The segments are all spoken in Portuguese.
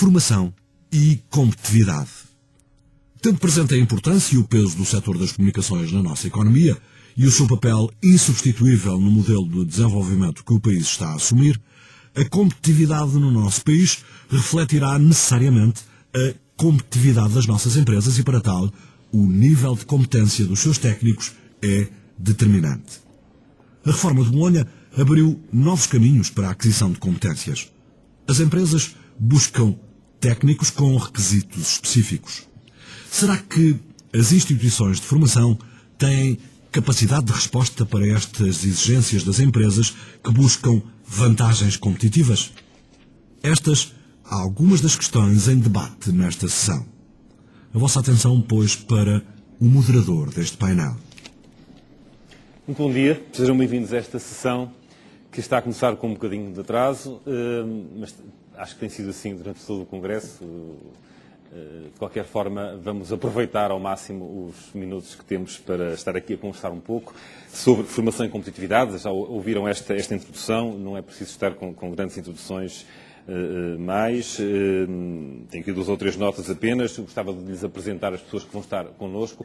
formação e competitividade. Tendo presente a importância e o peso do setor das comunicações na nossa economia e o seu papel insubstituível no modelo de desenvolvimento que o país está a assumir, a competitividade no nosso país refletirá necessariamente a competitividade das nossas empresas e, para tal, o nível de competência dos seus técnicos é determinante. A reforma de Bolonha abriu novos caminhos para a aquisição de competências. As empresas buscam técnicos com requisitos específicos. Será que as instituições de formação têm capacidade de resposta para estas exigências das empresas que buscam vantagens competitivas? Estas há algumas das questões em debate nesta sessão. A vossa atenção, pois, para o moderador deste painel. Muito bom dia, sejam bem-vindos a esta sessão que está a começar com um bocadinho de atraso, mas acho que tem sido assim durante todo o Congresso. De qualquer forma, vamos aproveitar ao máximo os minutos que temos para estar aqui a conversar um pouco sobre formação e competitividade. Já ouviram esta introdução, não é preciso estar com grandes introduções mais. Tenho aqui 2 ou 3 notas apenas. Eu gostava de lhes apresentar as pessoas que vão estar connosco.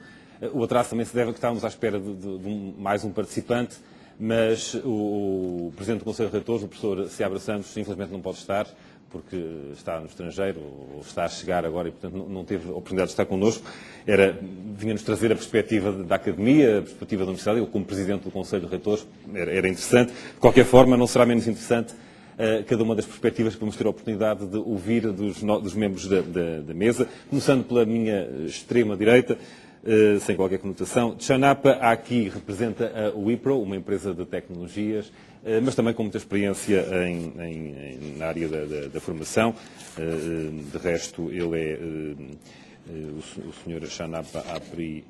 O atraso também se deve a que estávamos à espera de mais um participante, mas o Presidente do Conselho de Reitores, o professor Seabra Santos, infelizmente não pode estar, porque está no estrangeiro, ou está a chegar agora e, portanto, não teve a oportunidade de estar connosco. Vinha-nos trazer a perspectiva da Academia, a perspectiva da Universidade. Ele, como Presidente do Conselho de Reitores, era interessante. De qualquer forma, não será menos interessante cada uma das perspectivas que vamos ter a oportunidade de ouvir dos membros da mesa, começando pela minha extrema-direita, sem qualquer conotação. Chanapa aqui representa a Wipro, uma empresa de tecnologias, mas também com muita experiência na área da formação. De resto, ele é o Sr. Chanapa Apri,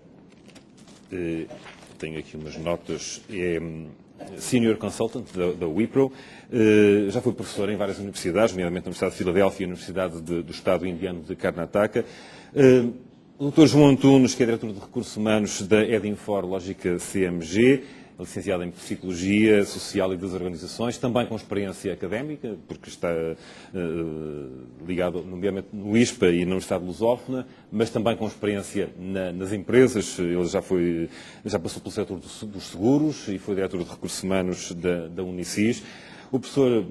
tenho aqui umas notas, é Senior Consultant da Wipro, já foi professor em várias universidades, nomeadamente na Universidade de Filadélfia e na Universidade do Estado Indiano de Karnataka. O Dr. João Antunes, que é Diretor de Recursos Humanos da Edinfor Lógica CMG, licenciado em Psicologia Social e das Organizações, também com experiência académica, porque está ligado, nomeadamente, no ISPA e na Universidade Lusófona, mas também com experiência nas empresas. Ele já passou pelo setor dos seguros e foi Diretor de Recursos Humanos da Unicis. O professor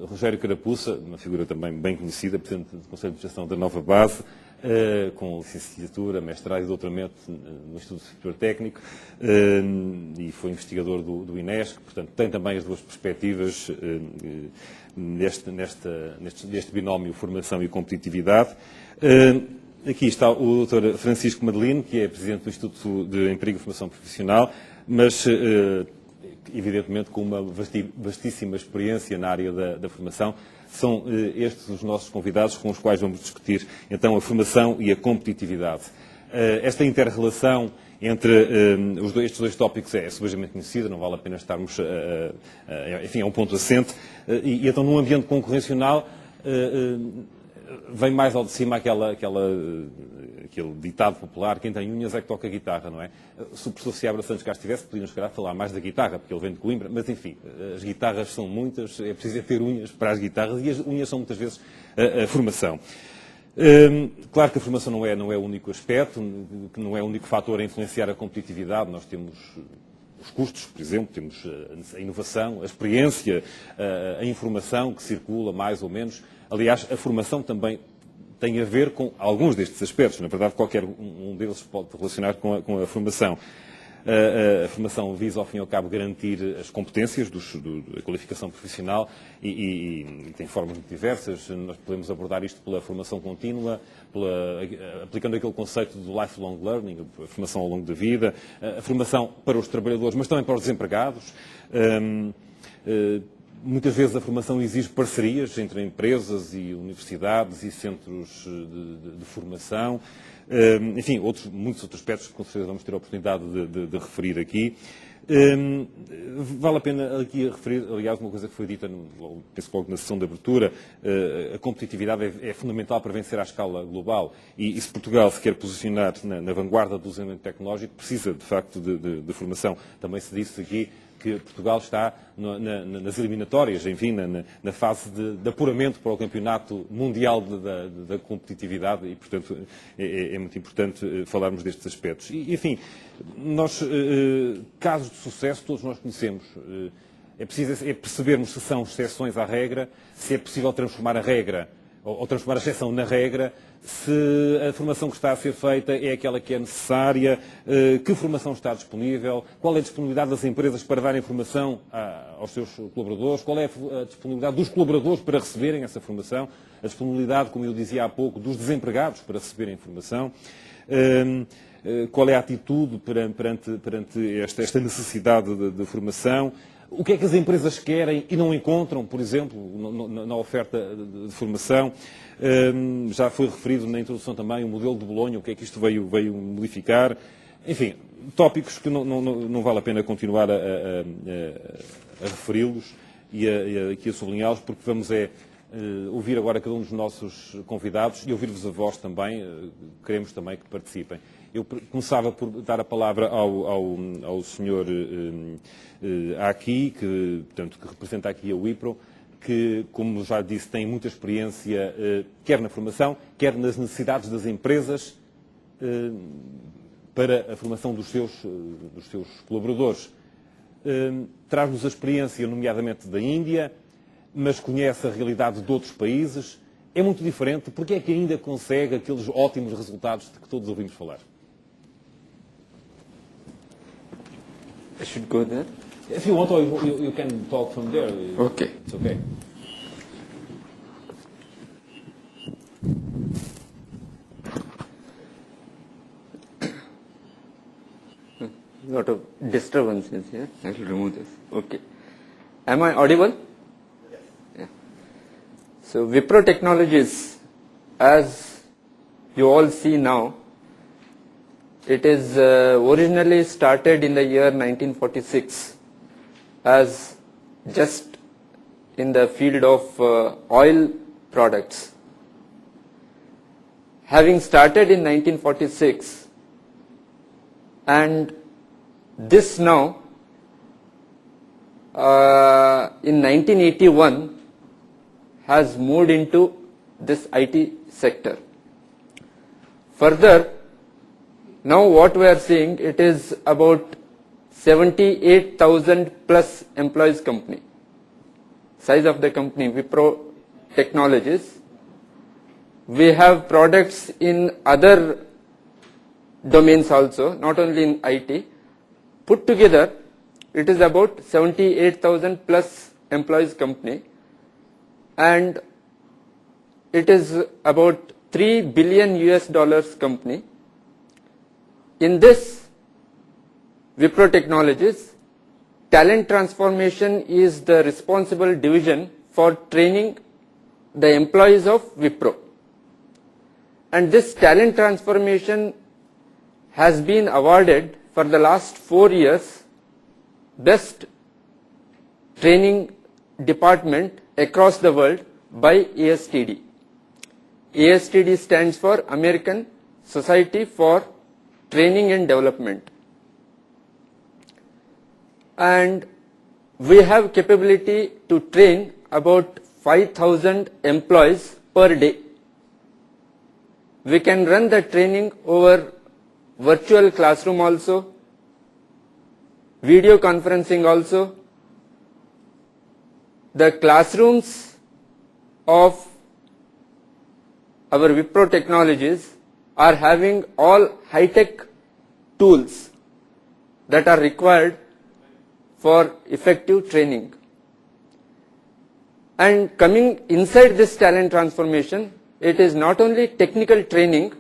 Rogério Carapuça, uma figura também bem conhecida, Presidente do Conselho de Gestão da Nova Base, com licenciatura, mestrado e doutoramento no Instituto Superior Técnico, e foi investigador do INESC, portanto tem também as 2 perspectivas neste binómio formação e competitividade. Aqui está o Dr. Francisco Madelino, que é Presidente do Instituto de Emprego e Formação Profissional, mas evidentemente com uma vastíssima experiência na área da formação. São estes os nossos convidados com os quais vamos discutir, então, a formação e a competitividade. Esta inter-relação entre estes 2 tópicos é subejamente conhecida, não vale a pena estarmos, enfim, é um ponto assente. E então, num ambiente concorrencial, vem mais ao de cima aquele ditado popular: quem tem unhas é que toca guitarra, não é? Se o professor Seabra Santos cá estivesse, podíamos, se calhar, falar mais da guitarra, porque ele vem de Coimbra, mas, enfim, as guitarras são muitas, é preciso ter unhas para as guitarras, e as unhas são, muitas vezes, a formação. Claro que a formação não é o único aspecto, que não é o único fator a influenciar a competitividade. Nós temos os custos, por exemplo, temos a inovação, a experiência, a informação que circula, mais ou menos. Aliás, a formação também tem a ver com alguns destes aspectos. Na verdade, qualquer um deles pode relacionar com a formação. A formação visa, ao fim e ao cabo, garantir as competências da qualificação profissional e tem formas muito diversas. Nós podemos abordar isto pela formação contínua, aplicando aquele conceito do lifelong learning, a formação ao longo da vida, a formação para os trabalhadores, mas também para os desempregados. Muitas vezes a formação exige parcerias entre empresas e universidades e centros de formação. Enfim, muitos outros aspectos que com certeza vamos ter a oportunidade de referir aqui. Vale a pena aqui referir, aliás, uma coisa que foi dita, penso logo na sessão de abertura: a competitividade é fundamental para vencer à escala global. E se Portugal se quer posicionar na vanguarda do desenvolvimento tecnológico, precisa, de facto, de formação. Também se disse aqui que Portugal está nas eliminatórias, enfim, na fase de apuramento para o Campeonato Mundial da Competitividade e, portanto, é muito importante falarmos destes aspectos. E, enfim, nós, casos de sucesso, todos nós conhecemos. É preciso percebermos se são exceções à regra, se é possível transformar a regra ou transformar a exceção na regra, se a formação que está a ser feita é aquela que é necessária, que formação está disponível, qual é a disponibilidade das empresas para darem formação aos seus colaboradores, qual é a disponibilidade dos colaboradores para receberem essa formação, a disponibilidade, como eu dizia há pouco, dos desempregados para receberem formação, qual é a atitude perante esta necessidade de formação. O que é que as empresas querem e não encontram, por exemplo, na oferta de formação? Já foi referido na introdução também o modelo de Bolonha, o que é que isto veio modificar. Enfim, tópicos que não vale a pena continuar a referi-los e aqui a sublinhá-los, porque vamos ouvir agora cada um dos nossos convidados e ouvir-vos a vós também. Queremos também que participem. Eu começava por dar a palavra ao senhor aqui, que representa aqui a Wipro, que, como já disse, tem muita experiência, quer na formação, quer nas necessidades das empresas para a formação dos seus colaboradores. Traz-nos a experiência, nomeadamente, da Índia, mas conhece a realidade de outros países. É muito diferente. Porque é que ainda consegue aqueles ótimos resultados de que todos ouvimos falar? I should go there? If you want, you can talk from there. Okay. It's okay. Lot of disturbances here. I should remove this. Okay. Am I audible? Yes. Yeah. So Wipro Technologies, as you all see now, it is originally started in the year 1946 as just in the field of oil products. Having started in 1946, and this now in 1981 has moved into this IT sector. Further, now what we are seeing, it is about 78,000 plus employees company. Size of the company, Wipro Technologies. We have products in other domains also, not only in IT. Put together, it is about 78,000 plus employees company, and it is about $3 billion US company. In this Wipro Technologies, talent transformation is the responsible division for training the employees of Wipro. And this talent transformation has been awarded for the last 4 years best training department across the world by ASTD. ASTD stands for American Society for Training and Development. And we have capability to train about 5,000 employees per day. We can run the training over virtual classroom also, video conferencing also. The classrooms of our Wipro Technologies are having all high-tech tools that are required for effective training. And coming inside this talent transformation, it is not only technical training,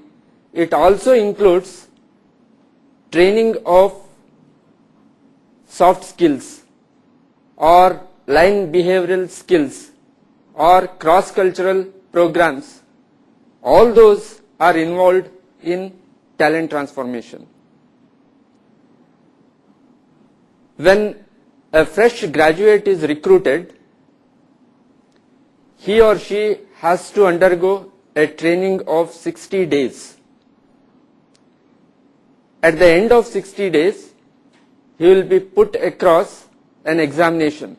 it also includes training of soft skills or line behavioral skills or cross-cultural programs. All those are involved in talent transformation. When a fresh graduate is recruited, he or she has to undergo a training of 60 days. At the end of 60 days, he will be put across an examination.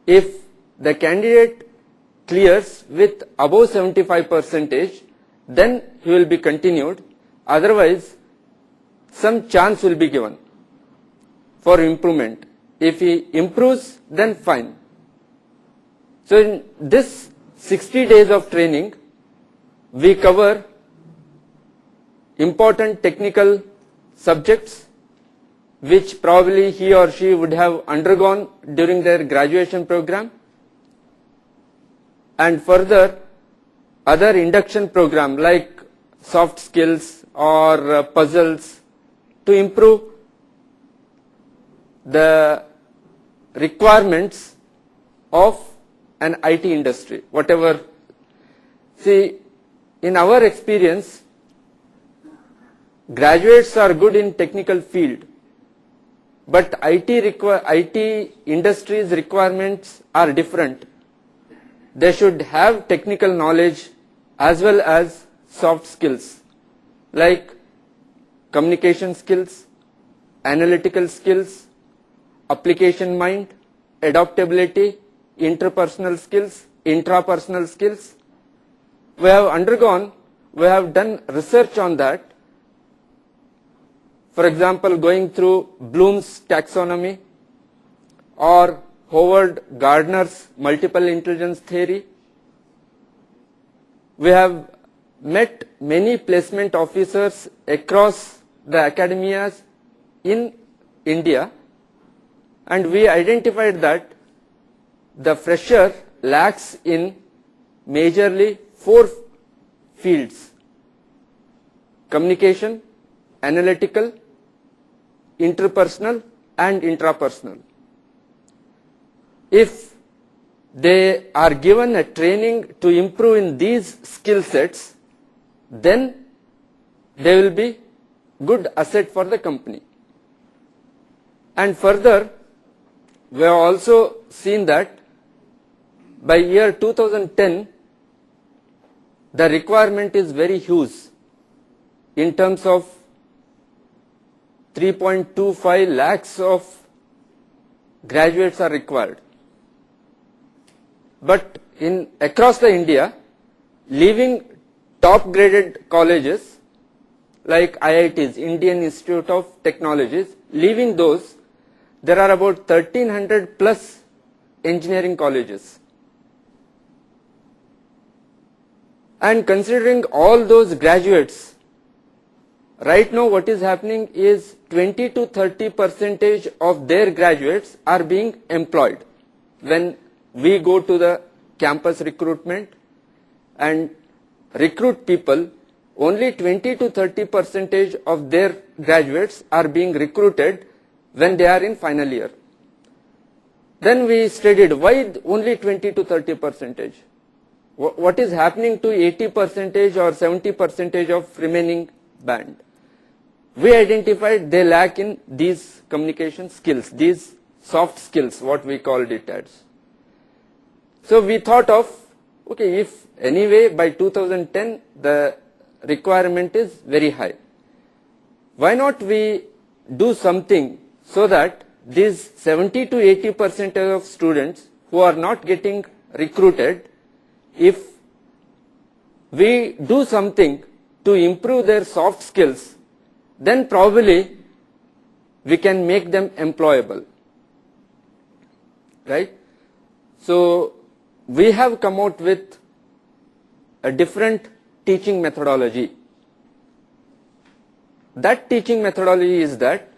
If the candidate clears with above 75%, then he will be continued. Otherwise, some chance will be given for improvement. If he improves, then fine. So in this 60 days of training, we cover important technical subjects which probably he or she would have undergone during their graduation program, and further other induction program like soft skills or puzzles to improve the requirements of an IT industry, whatever. See, in our experience, graduates are good in technical field, but IT industry's requirements are different. They should have technical knowledge as well as soft skills like communication skills, analytical skills, application mind, adaptability, interpersonal skills, intrapersonal skills. We have done research on that. For example, going through Bloom's taxonomy or Howard Gardner's multiple intelligence theory. We have met many placement officers across the academias in India, and we identified that the fresher lacks in majorly 4 fields: communication, analytical, interpersonal and intrapersonal. If they are given a training to improve in these skill sets, then they will be good asset for the company. And further, we have also seen that by year 2010, the requirement is very huge in terms of 3.25 lakhs of graduates are required. But across the India, leaving top graded colleges like IITs, Indian Institute of Technologies, leaving those, there are about 1300 plus engineering colleges. And considering all those graduates, right now what is happening is 20 to 30% of their graduates are being employed. When we go to the campus recruitment and recruit people, only 20 to 30% of their graduates are being recruited when they are in final year. Then we studied why only 20 to 30%. What is happening to 80% or 70% of remaining band? We identified they lack in these communication skills, these soft skills, what we called it as. So we thought of, okay, if anyway by 2010 the requirement is very high, why not we do something so that these 70 to 80% of students who are not getting recruited, if we do something to improve their soft skills, then probably we can make them employable, right? So we have come out with a different teaching methodology. That teaching methodology is that,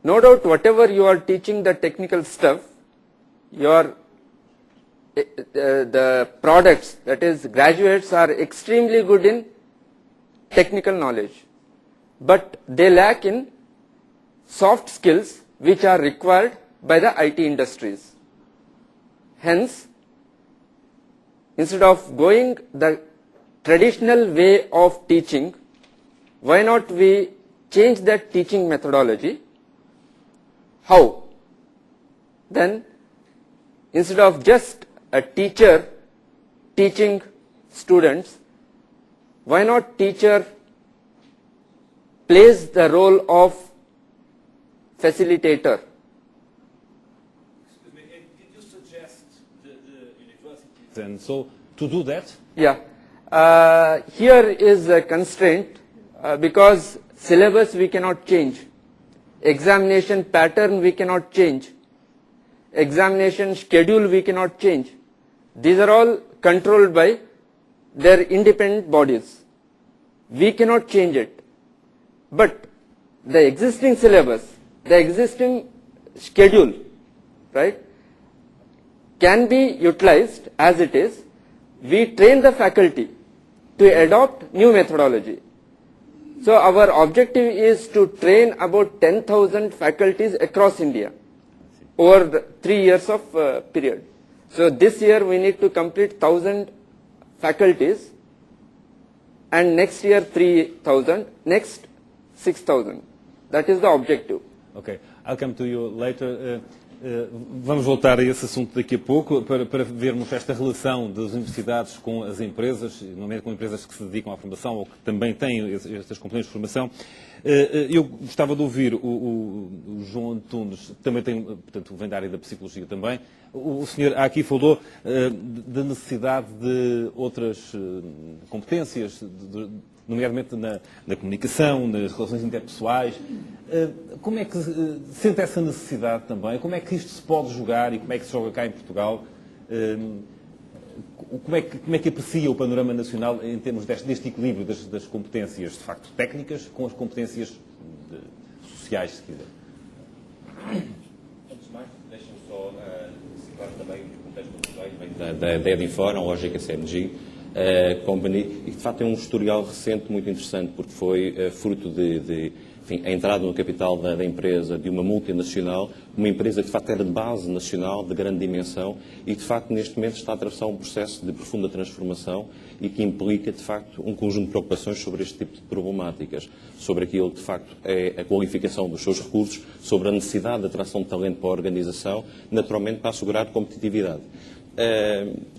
no doubt whatever you are teaching the technical stuff, the products, that is graduates, are extremely good in technical knowledge, but they lack in soft skills which are required by the IT industries. Hence, instead of going the traditional way of teaching, why not we change that teaching methodology? How? Then, instead of just a teacher teaching students, why not teacher plays the role of facilitator? it. And so to do that, Yeah. Here is a constraint because syllabus we cannot change. Examination pattern we cannot change. Examination schedule we cannot change. These are all controlled by their independent bodies. We cannot change it. But the existing syllabus, the existing schedule, right, can be utilized as it is. We train the faculty to adopt new methodology. So our objective is to train about 10,000 faculties across India over the 3 years of period. So this year we need to complete 1,000 faculties, and next year 3,000, next 6,000. That is the objective. okay, I'll come to you later. Vamos voltar a esse assunto daqui a pouco para vermos esta relação das universidades com as empresas, normalmente com empresas que se dedicam à formação ou que também têm estas componentes de formação. Eu gostava de ouvir o João Antunes, que também tem, portanto, vem da área da psicologia também. O senhor aqui falou da necessidade de outras competências, nomeadamente na comunicação, nas relações interpessoais. Como é que sente essa necessidade também? Como é que isto se pode jogar e como é que se joga cá em Portugal? Como é que aprecia o panorama nacional em termos deste equilíbrio das competências, de facto, técnicas com as competências sociais, se quiser? Antes de mais, deixem-me só citar também os contextos sociais da Edifor, a lógica CMG Company, e que de facto tem um historial recente muito interessante, porque foi fruto enfim, a entrada no capital da empresa de uma multinacional, uma empresa que de facto era de base nacional, de grande dimensão, e de facto neste momento está a atravessar um processo de profunda transformação e que implica de facto um conjunto de preocupações sobre este tipo de problemáticas, sobre aquilo que de facto é a qualificação dos seus recursos, sobre a necessidade de atração de talento para a organização, naturalmente para assegurar competitividade.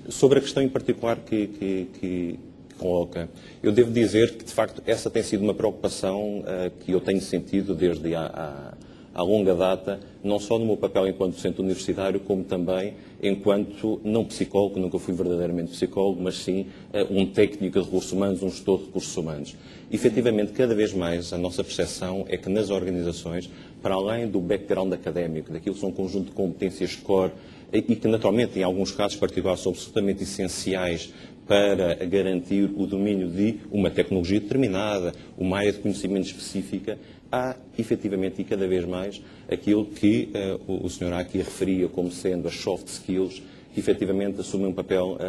Sobre a questão em particular que coloca, eu devo dizer que, de facto, essa tem sido uma preocupação que eu tenho sentido desde há longa data, não só no meu papel enquanto docente universitário, como também enquanto, não psicólogo, nunca fui verdadeiramente psicólogo, mas sim um técnico de recursos humanos, um gestor de recursos humanos. Efetivamente, cada vez mais a nossa percepção é que nas organizações, para além do background académico, daquilo que são um conjunto de competências core, e que naturalmente, em alguns casos particulares, são absolutamente essenciais para garantir o domínio de uma tecnologia determinada, uma área de conhecimento específica, há efetivamente e cada vez mais aquilo que o senhor aqui referia como sendo as soft skills, que efetivamente assumem um papel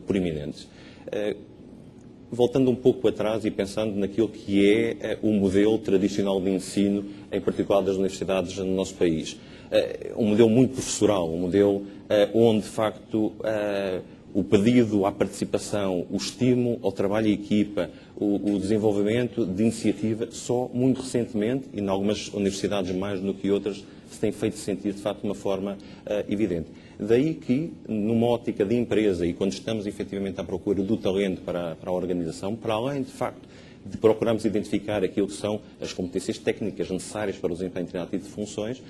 proeminente. Voltando um pouco atrás e pensando naquilo que é o modelo tradicional de ensino, em particular das universidades no nosso país. Um modelo muito professoral, um modelo onde, de facto, o pedido à participação, o estímulo ao trabalho em equipa, o desenvolvimento de iniciativa, só muito recentemente, e em algumas universidades mais do que outras, se tem feito sentir, de facto, de uma forma evidente. Daí que, numa ótica de empresa, e quando estamos efetivamente à procura do talento para a organização, para além, de facto, de procurarmos identificar aquilo que são as competências técnicas necessárias para o desempenho de determinado tipo de funções,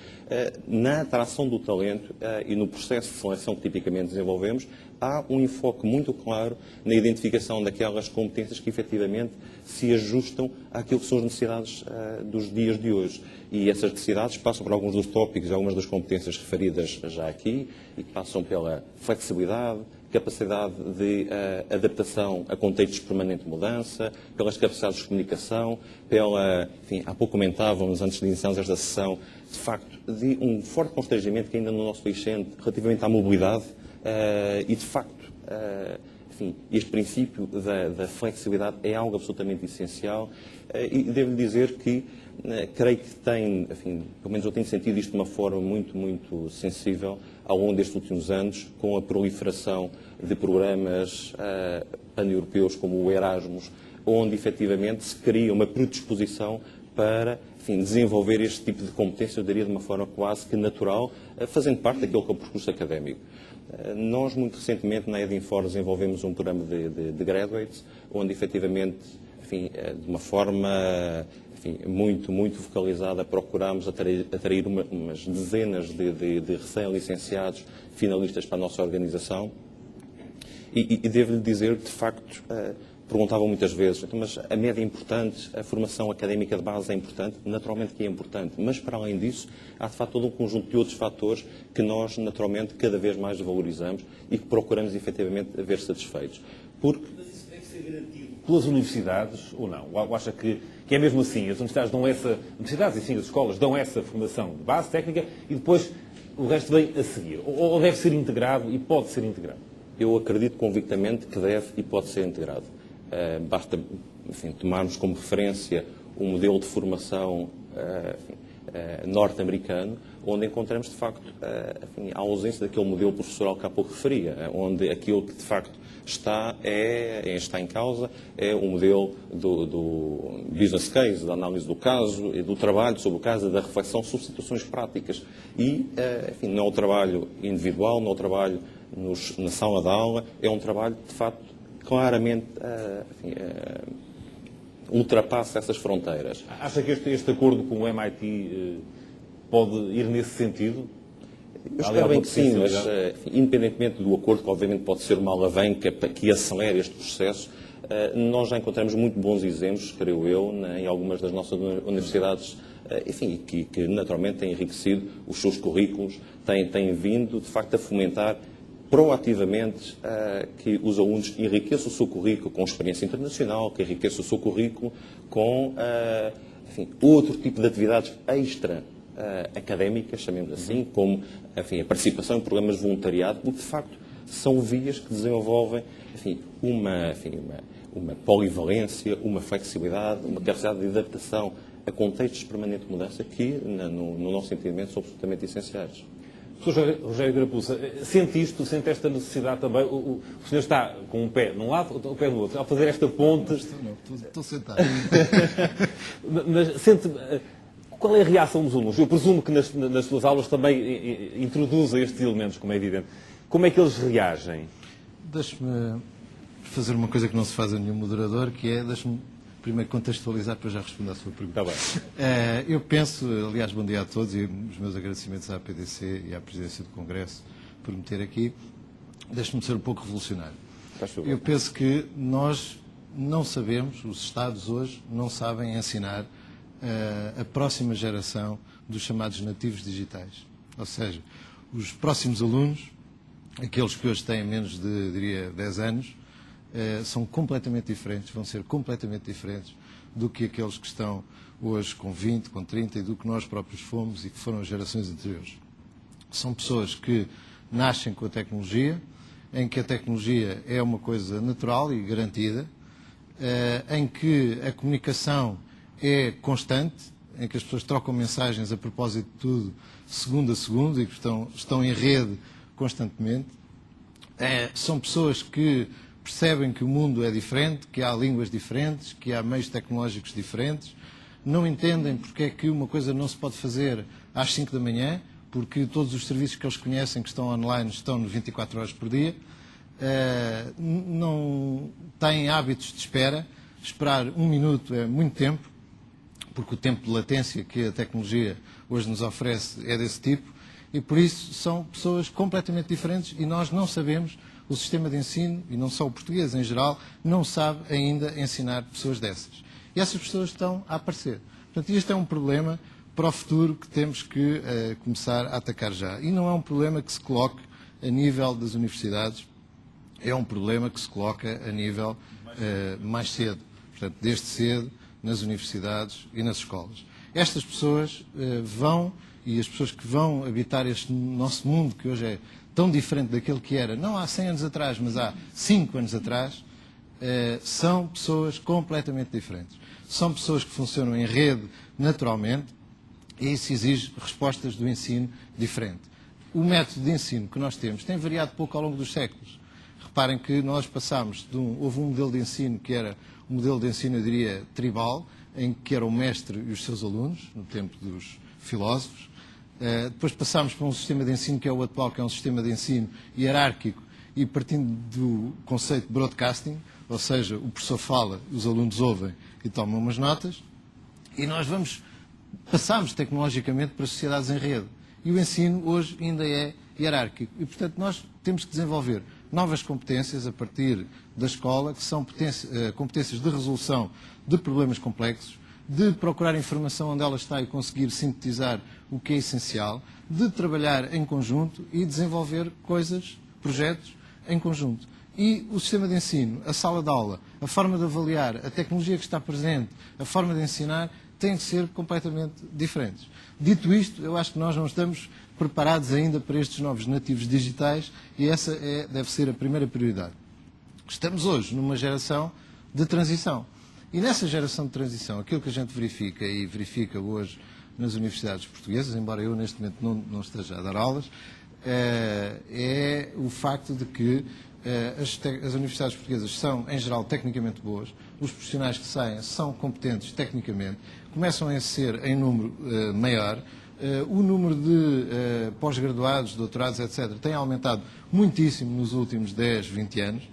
na atração do talento e no processo de seleção que tipicamente desenvolvemos, há um enfoque muito claro na identificação daquelas competências que efetivamente se ajustam àquilo que são as necessidades dos dias de hoje. E essas necessidades passam por alguns dos tópicos, algumas das competências referidas já aqui, e que passam pela flexibilidade, capacidade de adaptação a contextos de permanente mudança, pelas capacidades de comunicação, enfim, há pouco comentávamos, antes de iniciarmos esta sessão, de facto, de um forte constrangimento que ainda no nosso país sente relativamente à mobilidade e, de facto, enfim, este princípio da flexibilidade é algo absolutamente essencial e devo dizer que creio que tem, enfim, pelo menos eu tenho sentido isto de uma forma muito, muito sensível ao longo destes últimos anos, com a proliferação de programas pan-europeus como o Erasmus, onde efetivamente se cria uma predisposição para, enfim, desenvolver este tipo de competência, eu diria de uma forma quase que natural, fazendo parte daquilo que é o percurso académico. Nós, muito recentemente, na Edinfor, desenvolvemos um programa de graduates, onde efetivamente, enfim, de uma forma muito, muito focalizada, procurámos atrair umas dezenas de recém-licenciados finalistas para a nossa organização. E devo-lhe dizer, de facto, perguntavam muitas vezes, mas a média é importante, a formação académica de base é importante? Naturalmente que é importante, mas para além disso, há de facto todo um conjunto de outros fatores que nós, naturalmente, cada vez mais valorizamos e que procuramos, efetivamente, ver satisfeitos. Porque Mas isso deve ser garantido pelas universidades ou não? Ou acha que é mesmo assim? As universidades dão essa... Universidades e sim, as escolas dão essa formação de base técnica e depois o resto vem a seguir? Ou deve ser integrado e pode ser integrado? eu acredito convictamente que deve e pode ser integrado. Basta, enfim, tomarmos como referência o modelo de formação norte-americano, onde encontramos, de facto, a ausência daquele modelo professoral que há pouco referia, onde aquilo que, de facto, está em causa é o modelo do business case, da análise do caso, e do trabalho sobre o caso, da reflexão sobre situações práticas. E, enfim, não é o trabalho individual, não é o trabalho na sala de aula, é um trabalho, de facto, claramente ultrapassa essas fronteiras. Acha que este acordo com o MIT pode ir nesse sentido? Eu espero bem que sim, mas independentemente do acordo, que obviamente pode ser uma alavanca que acelere este processo, nós já encontramos muito bons exemplos, creio eu, em algumas das nossas universidades, enfim, que naturalmente têm enriquecido os seus currículos, têm vindo, de facto, a fomentar proativamente que os alunos enriqueçam o seu currículo com experiência internacional, que enriqueçam o seu currículo com enfim, outro tipo de atividades extra académicas, chamemos assim, como enfim, a participação em programas de voluntariado, porque de facto são vias que desenvolvem enfim, uma polivalência, uma flexibilidade, uma capacidade de adaptação a contextos de permanente mudança que, no nosso entendimento, são absolutamente essenciais. Sr. Rogério Carapuça, sente esta necessidade também? O senhor está com um pé num lado, outro pé no outro, ao fazer esta ponte... Estou sentado. Mas sente... Qual é a reação dos alunos? Eu presumo que nas suas aulas também introduzem estes elementos, como é evidente. Como é que eles reagem? Deixe-me fazer uma coisa que não se faz a nenhum moderador, que é, deixe-me primeiro contextualizar para já responder à sua pergunta. Está bem. Eu penso, aliás, bom dia a todos e os meus agradecimentos à PDC e à Presidência do Congresso por me ter aqui. Deixe-me ser um pouco revolucionário. Eu penso que nós não sabemos, os Estados hoje não sabem ensinar a próxima geração dos chamados nativos digitais. Ou seja, os próximos alunos, aqueles que hoje têm menos de, diria, 10 anos, são completamente diferentes, vão ser completamente diferentes do que aqueles que estão hoje com 20, com 30 e do que nós próprios fomos e que foram as gerações anteriores. São pessoas que nascem com a tecnologia, em que a tecnologia é uma coisa natural e garantida, em que a comunicação é constante, em que as pessoas trocam mensagens a propósito de tudo, segundo a segundo, e que estão em rede constantemente. São pessoas que percebem que o mundo é diferente, que há línguas diferentes, que há meios tecnológicos diferentes, não entendem porque é que uma coisa não se pode fazer às 5 da manhã, porque todos os serviços que eles conhecem que estão online estão 24 horas por dia, não têm hábitos de espera, esperar 1 minuto é muito tempo, porque o tempo de latência que a tecnologia hoje nos oferece é desse tipo, e por isso são pessoas completamente diferentes e nós não sabemos, o sistema de ensino, e não só o português em geral, não sabe ainda ensinar pessoas dessas. E essas pessoas estão a aparecer. Portanto, este é um problema para o futuro que temos que começar a atacar já. E não é um problema que se coloque a nível das universidades, é um problema que se coloca a nível mais cedo. Portanto, desde cedo, nas universidades e nas escolas. Estas pessoas vão, e as pessoas que vão habitar este nosso mundo, que hoje é tão diferente daquele que era, não há 100 anos atrás, mas há 5 anos atrás, são pessoas completamente diferentes. São pessoas que funcionam em rede naturalmente e isso exige respostas do ensino diferente. O método de ensino que nós temos tem variado pouco ao longo dos séculos. Reparem que nós passámos houve um modelo de ensino que era um modelo de ensino, eu diria, tribal, em que era o mestre e os seus alunos, no tempo dos filósofos. Depois passámos para um sistema de ensino que é o atual, que é um sistema de ensino hierárquico e partindo do conceito de broadcasting, ou seja, o professor fala, os alunos ouvem e tomam umas notas, e nós passamos tecnologicamente para sociedades em rede. E o ensino hoje ainda é hierárquico. E, portanto, nós temos que desenvolver novas competências a partir da escola, que são competências de resolução de problemas complexos, de procurar informação onde ela está e conseguir sintetizar o que é essencial, de trabalhar em conjunto e desenvolver coisas, projetos em conjunto. E o sistema de ensino, a sala de aula, a forma de avaliar, a tecnologia que está presente, a forma de ensinar, têm que ser completamente diferentes. Dito isto, eu acho que nós não estamos preparados ainda para estes novos nativos digitais e essa deve ser a primeira prioridade. Estamos hoje numa geração de transição. E nessa geração de transição, aquilo que a gente verifica e verifica hoje nas universidades portuguesas, embora eu neste momento não esteja a dar aulas, é o facto de que as universidades portuguesas são, em geral, tecnicamente boas, os profissionais que saem são competentes tecnicamente, começam a ser em número maior, o número de pós-graduados, doutorados, etc., tem aumentado muitíssimo nos últimos 10, 20 anos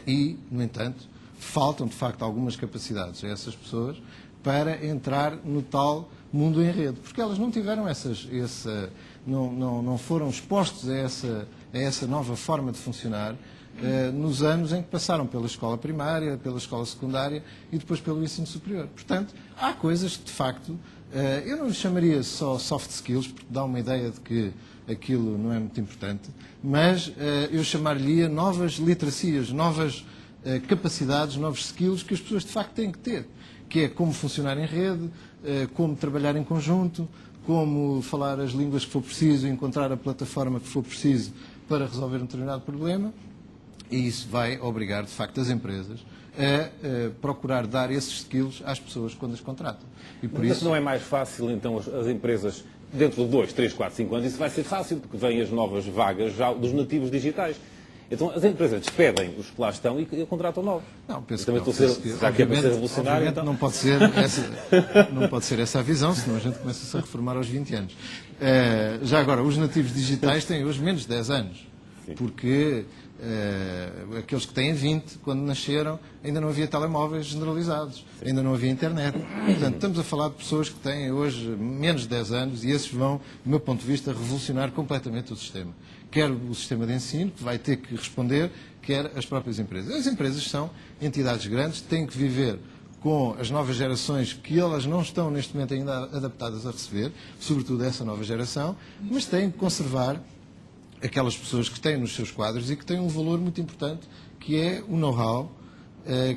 e, no entanto, faltam, de facto, algumas capacidades a essas pessoas para entrar no tal mundo em rede, porque elas não tiveram não foram expostos a essa nova forma de funcionar nos anos em que passaram pela escola primária, pela escola secundária e depois pelo ensino superior. Portanto, há coisas que, de facto, eu não lhe chamaria só soft skills, porque dá uma ideia de que aquilo não é muito importante, mas eu chamar-lhe novas literacias, novas capacidades, novos skills que as pessoas, de facto, têm que ter, que é como funcionar em rede, como trabalhar em conjunto, como falar as línguas que for preciso, encontrar a plataforma que for preciso para resolver um determinado problema, e isso vai obrigar, de facto, as empresas a procurar dar esses skills às pessoas quando as contratam. E por Mas isso não é mais fácil, então, as empresas, dentro de 2, 3, 4, 5 anos, isso vai ser fácil, porque vêm as novas vagas já dos nativos digitais. Então, as empresas despedem os que lá estão e contratam novos. Não, penso também que estou não. a ser, já que é para ser revolucionário, então... não pode ser essa a visão, senão a gente começa-se a reformar aos 20 anos. Já agora, os nativos digitais têm hoje menos de 10 anos, porque aqueles que têm 20, quando nasceram, ainda não havia telemóveis generalizados, ainda não havia internet. Portanto, estamos a falar de pessoas que têm hoje menos de 10 anos e esses vão, do meu ponto de vista, revolucionar completamente o sistema. Quer o sistema de ensino, que vai ter que responder, quer as próprias empresas. As empresas são entidades grandes, têm que viver com as novas gerações que elas não estão neste momento ainda adaptadas a receber, sobretudo essa nova geração, mas têm que conservar aquelas pessoas que têm nos seus quadros e que têm um valor muito importante, que é o know-how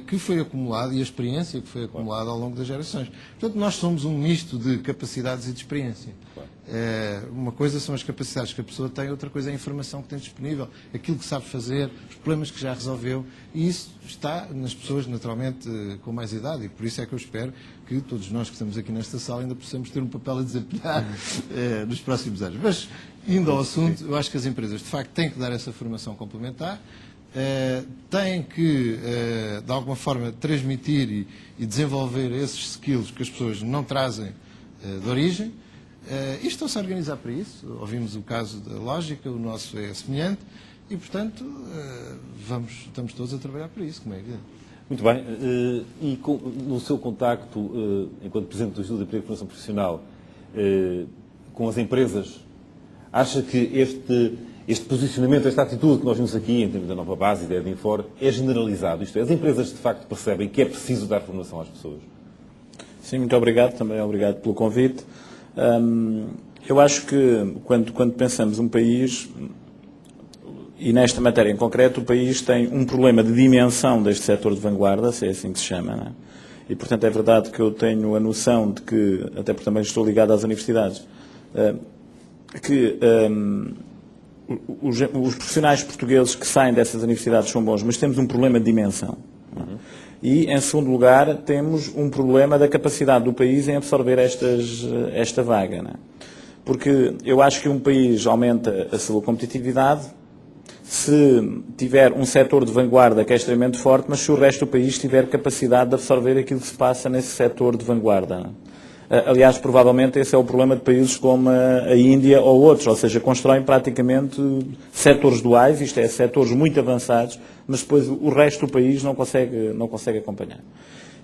que foi acumulado e a experiência que foi acumulada ao longo das gerações. Portanto, nós somos um misto de capacidades e de experiência. Uma coisa são as capacidades que a pessoa tem, outra coisa é a informação que tem disponível, aquilo que sabe fazer, os problemas que já resolveu, e isso está nas pessoas, naturalmente, com mais idade, e por isso é que eu espero que todos nós que estamos aqui nesta sala ainda possamos ter um papel a desempenhar nos próximos anos. Mas, indo ao assunto, eu acho que as empresas, de facto, têm que dar essa formação complementar, têm que, de alguma forma, transmitir e desenvolver esses skills que as pessoas não trazem de origem, e estão-se a organizar para isso. Ouvimos o caso da Lógica, o nosso é semelhante, e, portanto, estamos todos a trabalhar para isso, como é evidente. Muito bem. E no seu contacto, enquanto Presidente do Instituto de Emprego e Formação Profissional, com as empresas, acha que este posicionamento, esta atitude que nós vimos aqui, em termos da nova base e da Edinfor, é generalizado? Isto é, as empresas, de facto, percebem que é preciso dar formação às pessoas? Sim, muito obrigado. Também obrigado pelo convite. Eu acho que, quando pensamos um país, e nesta matéria em concreto, o país tem um problema de dimensão deste setor de vanguarda, se é assim que se chama, não é? E, portanto, é verdade que eu tenho a noção de que, até porque também estou ligado às universidades, que os profissionais portugueses que saem dessas universidades são bons, mas temos um problema de dimensão. E, em segundo lugar, temos um problema da capacidade do país em absorver esta vaga. Não é? Porque eu acho que um país aumenta a sua competitividade se tiver um setor de vanguarda que é extremamente forte, mas se o resto do país tiver capacidade de absorver aquilo que se passa nesse setor de vanguarda. Não é? Aliás, provavelmente esse é o problema de países como a Índia ou outros, ou seja, constroem praticamente setores duais, isto é, setores muito avançados, mas depois o resto do país não consegue acompanhar.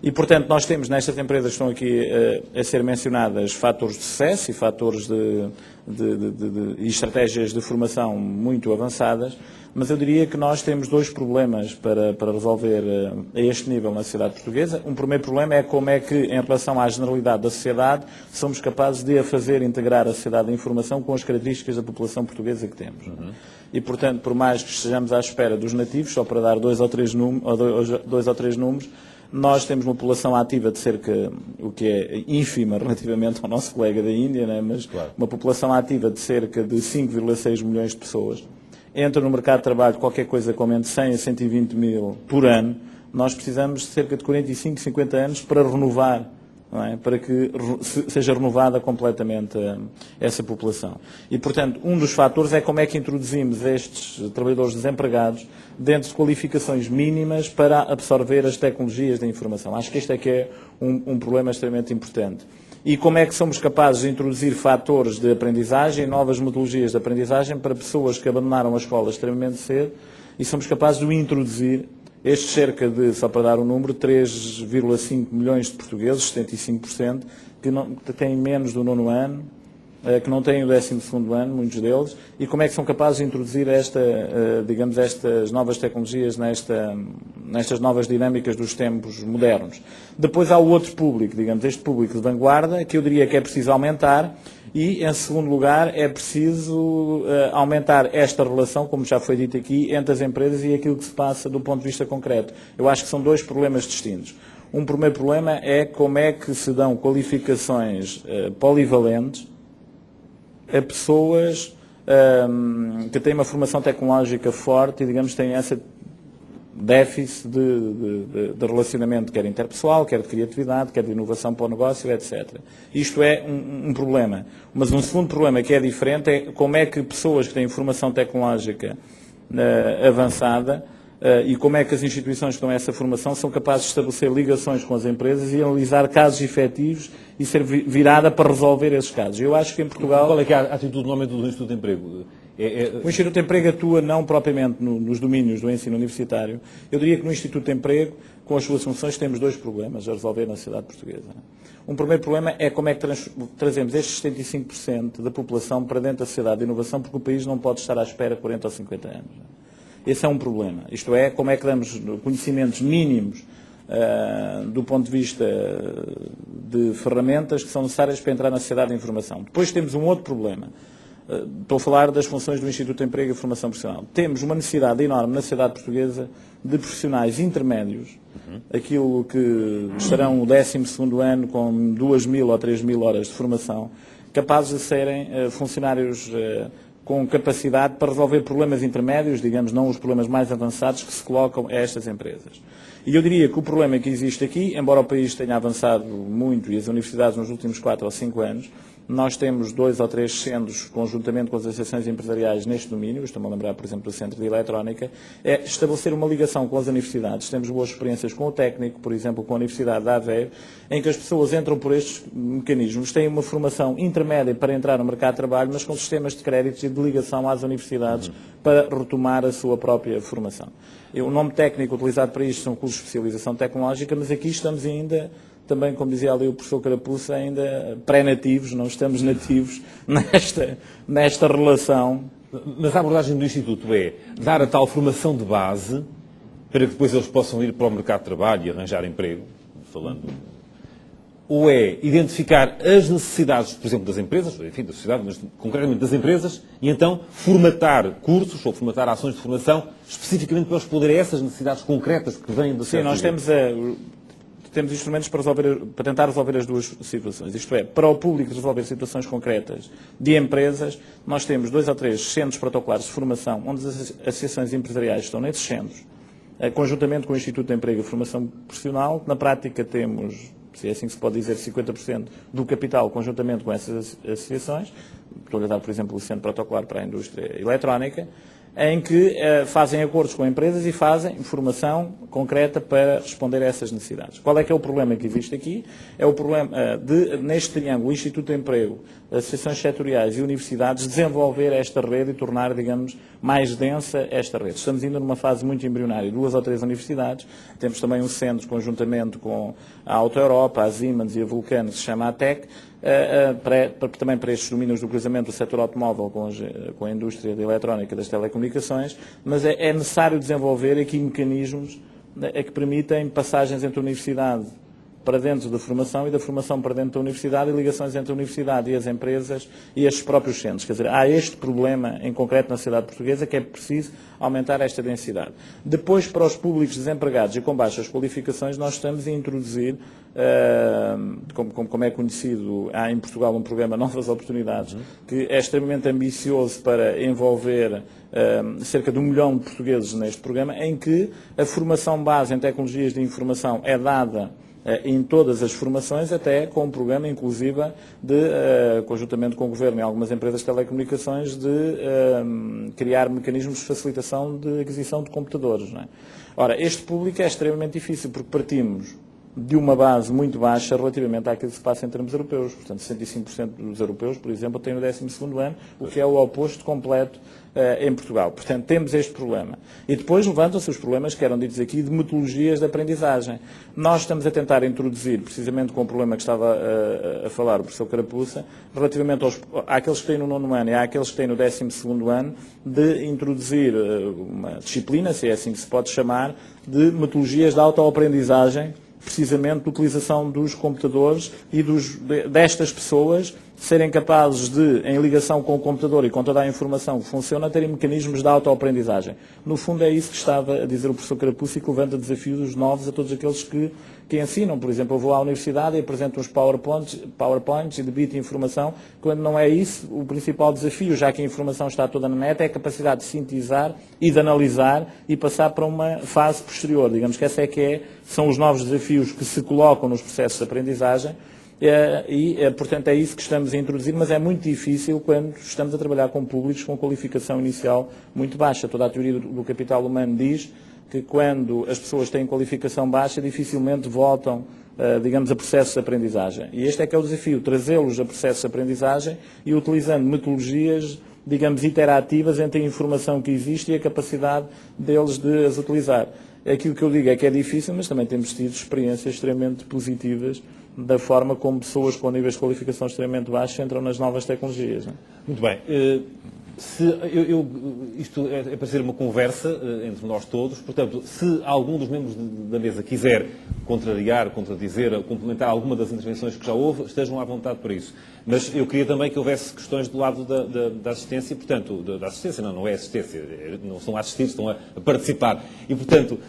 E, portanto, nós temos nestas empresas que estão aqui a ser mencionadas fatores de sucesso e fatores e estratégias de formação muito avançadas, mas eu diria que nós temos dois problemas para resolver a este nível na sociedade portuguesa. Um primeiro problema é como é que, em relação à generalidade da sociedade, somos capazes de a fazer integrar a sociedade da informação com as características da população portuguesa que temos. E, portanto, por mais que estejamos à espera dos nativos, só para dar dois ou três números, nós temos uma população ativa de cerca, o que é ínfima relativamente ao nosso colega da Índia, né? Mas uma população ativa de cerca de 5,6 milhões de pessoas. Entra no mercado de trabalho qualquer coisa com entre 100 a 120 mil por ano. Nós precisamos de cerca de 45, 50 anos para renovar, não é? Para que seja renovada completamente essa população. E, portanto, um dos fatores é como é que introduzimos estes trabalhadores desempregados dentro de qualificações mínimas para absorver as tecnologias da informação. Acho que este é que é um problema extremamente importante. E como é que somos capazes de introduzir fatores de aprendizagem, novas metodologias de aprendizagem para pessoas que abandonaram a escola extremamente cedo e somos capazes de o introduzir. Estes cerca de, só para dar um número, 3,5 milhões de portugueses, 75%, que têm menos do 9º ano, que não têm o 12º ano, muitos deles, e como é que são capazes de introduzir estas novas tecnologias nestas novas dinâmicas dos tempos modernos. Depois há o outro público, este público de vanguarda, que eu diria que é preciso aumentar, e, em segundo lugar, é preciso aumentar esta relação, como já foi dito aqui, entre as empresas e aquilo que se passa do ponto de vista concreto. Eu acho que são dois problemas distintos. Um primeiro problema é como é que se dão qualificações polivalentes a pessoas que têm uma formação tecnológica forte e, digamos, têm esse déficit de relacionamento, quer interpessoal, quer de criatividade, quer de inovação para o negócio, etc. Isto é um problema. Mas um segundo problema que é diferente é como é que pessoas que têm formação tecnológica avançada e como é que as instituições que dão essa formação são capazes de estabelecer ligações com as empresas e analisar casos efetivos e ser virada para resolver esses casos. Eu acho que em Portugal... Qual é que é a atitude normalmente do Instituto de Emprego? O Instituto de Emprego atua não propriamente nos domínios do ensino universitário. Eu diria que no Instituto de Emprego, com as suas funções, temos dois problemas a resolver na sociedade portuguesa. Um primeiro problema é como é que trazemos estes 75% da população para dentro da sociedade de inovação, porque o país não pode estar à espera 40 ou 50 anos. Esse é um problema. Isto é, como é que damos conhecimentos mínimos do ponto de vista de ferramentas que são necessárias para entrar na sociedade de informação. Depois temos um outro problema. Estou a falar das funções do Instituto de Emprego e Formação Profissional. Temos uma necessidade enorme na sociedade portuguesa de profissionais intermédios, aquilo que estarão o 12º ano com 2.000 ou 3.000 horas de formação, capazes de serem funcionários com capacidade para resolver problemas intermédios, digamos, não os problemas mais avançados que se colocam a estas empresas. E eu diria que o problema que existe aqui, embora o país tenha avançado muito e as universidades nos últimos 4 ou 5 anos, nós temos 2 ou 3 centros, conjuntamente com as associações empresariais neste domínio, estou-me a lembrar, por exemplo, do Centro de Eletrónica, é estabelecer uma ligação com as universidades. Temos boas experiências com o técnico, por exemplo, com a Universidade de Aveiro, em que as pessoas entram por estes mecanismos, têm uma formação intermédia para entrar no mercado de trabalho, mas com sistemas de créditos e de ligação às universidades para retomar a sua própria formação. O nome técnico utilizado para isto são cursos de especialização tecnológica, mas aqui estamos ainda... Também, como dizia ali o professor Carapuça, ainda pré-nativos, não estamos nativos nesta relação. Mas a abordagem do Instituto é dar a tal formação de base para que depois eles possam ir para o mercado de trabalho e arranjar emprego, falando. Ou é identificar as necessidades, por exemplo, das empresas, enfim, da sociedade, mas concretamente das empresas, e então formatar cursos ou formatar ações de formação especificamente para responder a essas necessidades concretas que vêm da sociedade. Sim, nós temos instrumentos para tentar resolver as duas situações. Isto é, para o público resolver situações concretas de empresas, nós temos 2 ou 3 centros protocolares de formação, onde as associações empresariais estão nesses centros, conjuntamente com o Instituto de Emprego e Formação Profissional. Na prática temos, se é assim que se pode dizer, 50% do capital conjuntamente com essas associações. Estou a dar, por exemplo, o Centro Protocolar para a Indústria Eletrónica. em que fazem acordos com empresas e fazem formação concreta para responder a essas necessidades. Qual é que é o problema que existe aqui? É o problema de, neste triângulo, Instituto de Emprego, associações setoriais e universidades, desenvolver esta rede e tornar, digamos, mais densa esta rede. Estamos ainda numa fase muito embrionária. 2 ou 3 universidades, temos também um centro, conjuntamente com a Auto Europa, a Siemens e a Vulcano, que se chama ATEC, também para estes domínios do cruzamento do setor automóvel com a indústria da eletrónica e das telecomunicações, mas é necessário desenvolver aqui mecanismos que permitem passagens entre a universidade para dentro da formação e da formação para dentro da universidade e ligações entre a universidade e as empresas e estes próprios centros. Quer dizer, há este problema em concreto na sociedade portuguesa que é preciso aumentar esta densidade. Depois, para os públicos desempregados e com baixas qualificações, nós estamos a introduzir, como é conhecido, há em Portugal um programa Novas Oportunidades, que é extremamente ambicioso para envolver cerca de 1 milhão de portugueses neste programa, em que a formação base em tecnologias de informação é dada em todas as formações, até com um programa inclusive conjuntamente com o Governo e algumas empresas de telecomunicações, de criar mecanismos de facilitação de aquisição de computadores. Não é? Ora, este público é extremamente difícil, porque partimos de uma base muito baixa relativamente àquilo que se passa em termos europeus. Portanto, 65% dos europeus, por exemplo, têm o 12º ano, o que é o oposto completo em Portugal. Portanto, temos este problema. E depois levantam-se os problemas que eram ditos aqui de metodologias de aprendizagem. Nós estamos a tentar introduzir, precisamente com o problema que estava a falar o professor Carapuça, relativamente àqueles que têm no 9º ano e àqueles que têm no 12º ano, de introduzir uma disciplina, se é assim que se pode chamar, de metodologias de autoaprendizagem, precisamente de utilização dos computadores e destas pessoas serem capazes de, em ligação com o computador e com toda a informação que funciona, terem mecanismos de autoaprendizagem. No fundo é isso que estava a dizer o professor Carapuça e que levanta desafios novos a todos aqueles que ensinam. Por exemplo, eu vou à universidade e apresento uns PowerPoints e debito informação, quando não é isso o principal desafio, já que a informação está toda na net, é a capacidade de sintetizar e de analisar e passar para uma fase posterior. Digamos que são os novos desafios que se colocam nos processos de aprendizagem portanto, é isso que estamos a introduzir, mas é muito difícil quando estamos a trabalhar com públicos com qualificação inicial muito baixa. Toda a teoria do capital humano diz que quando as pessoas têm qualificação baixa, dificilmente voltam, digamos, a processos de aprendizagem. E este é que é o desafio, trazê-los a processos de aprendizagem e utilizando metodologias, digamos, interativas entre a informação que existe e a capacidade deles de as utilizar. Aquilo que eu digo é que é difícil, mas também temos tido experiências extremamente positivas da forma como pessoas com níveis de qualificação extremamente baixos entram nas novas tecnologias. Não é? Muito bem. Isto é para ser uma conversa entre nós todos, portanto, se algum dos membros da mesa quiser contradizer, complementar alguma das intervenções que já houve, estejam à vontade para isso. Mas eu queria também que houvesse questões do lado da assistência, portanto, da assistência, não é assistência, não são assistidos, estão a participar. E, portanto,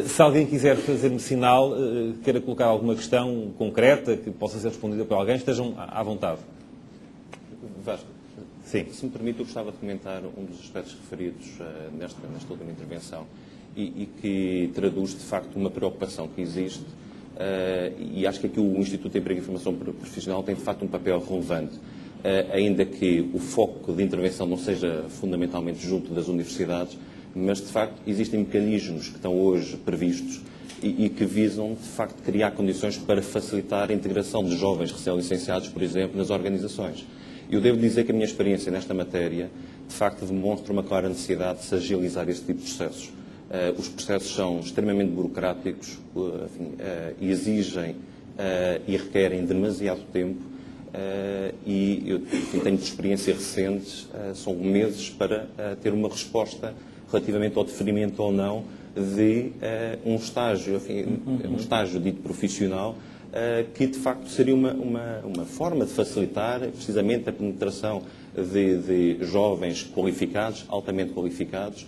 se alguém quiser fazer-me sinal, queira colocar alguma questão concreta que possa ser respondida por alguém, estejam à vontade. Vasco. Sim. Se me permite, eu gostava de comentar um dos aspectos referidos nesta última intervenção e que traduz, de facto, uma preocupação que existe e acho que aqui o Instituto de Emprego e Formação Profissional tem, de facto, um papel relevante, ainda que o foco de intervenção não seja fundamentalmente junto das universidades, mas, de facto, existem mecanismos que estão hoje previstos e que visam, de facto, criar condições para facilitar a integração de jovens recém-licenciados, por exemplo, nas organizações. Eu devo dizer que a minha experiência nesta matéria, de facto, demonstra uma clara necessidade de se agilizar esse tipo de processos. Os processos são extremamente burocráticos, e exigem e requerem demasiado tempo e eu tenho de experiência recente, são meses para ter uma resposta relativamente ao deferimento ou não de um estágio, um estágio dito profissional, que de facto seria uma forma de facilitar precisamente a penetração de jovens qualificados, altamente qualificados,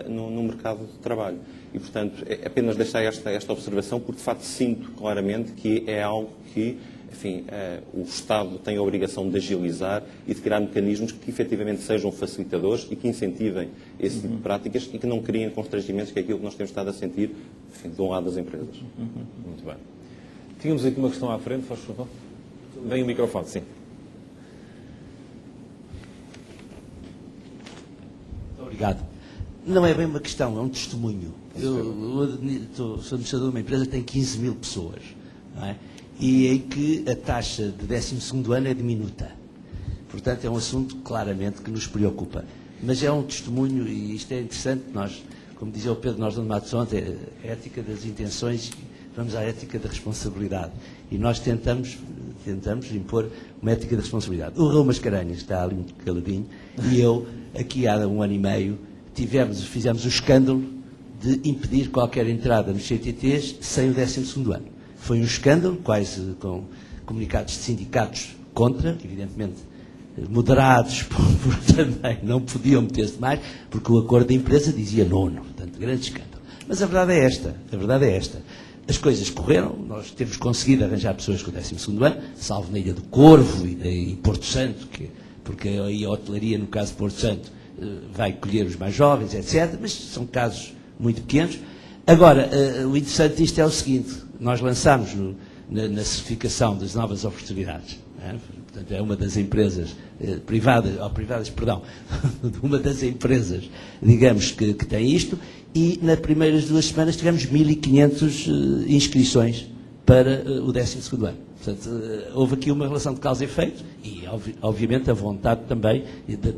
no mercado de trabalho. E, portanto, é apenas deixar esta observação, porque de facto sinto claramente que é algo que, enfim, o Estado tem a obrigação de agilizar e de criar mecanismos que efetivamente sejam facilitadores e que incentivem esse tipo de práticas e que não criem constrangimentos, que é aquilo que nós temos estado a sentir, enfim, de um lado das empresas. Muito bem. Tínhamos aqui uma questão à frente, faz favor. Vem o microfone, sim. Obrigado. Não é bem uma questão, é um testemunho. Sou administrador de uma empresa que tem 15 mil pessoas, não é? E em que a taxa de 12º ano é diminuta. Portanto, é um assunto claramente que nos preocupa. Mas é um testemunho, e isto é interessante, nós, como dizia o Pedro, nós no Matos ontem, a ética das intenções, vamos à ética da responsabilidade. E nós tentamos impor uma ética da responsabilidade. O Raul Mascarenhas, que está ali muito caladinho, e eu, aqui há 1 ano e meio, fizemos o escândalo de impedir qualquer entrada nos CTTs sem o 12º ano. Foi um escândalo, quase com comunicados de sindicatos contra, evidentemente moderados, porque também não podiam meter-se mais, porque o acordo da empresa dizia 9º, portanto, grande escândalo. Mas a verdade é esta, As coisas correram, nós temos conseguido arranjar pessoas com o 12º ano, salvo na Ilha do Corvo e em Porto Santo, porque aí a hotelaria, no caso de Porto Santo, vai colher os mais jovens, etc., mas são casos muito pequenos. Agora, o interessante disto é o seguinte, nós lançámos na certificação das novas oportunidades, portanto, é uma das empresas uma das empresas, digamos, que tem isto, e nas primeiras 2 semanas tivemos 1.500 inscrições para o 12º ano. Portanto, houve aqui uma relação de causa e efeito e, obviamente, a vontade também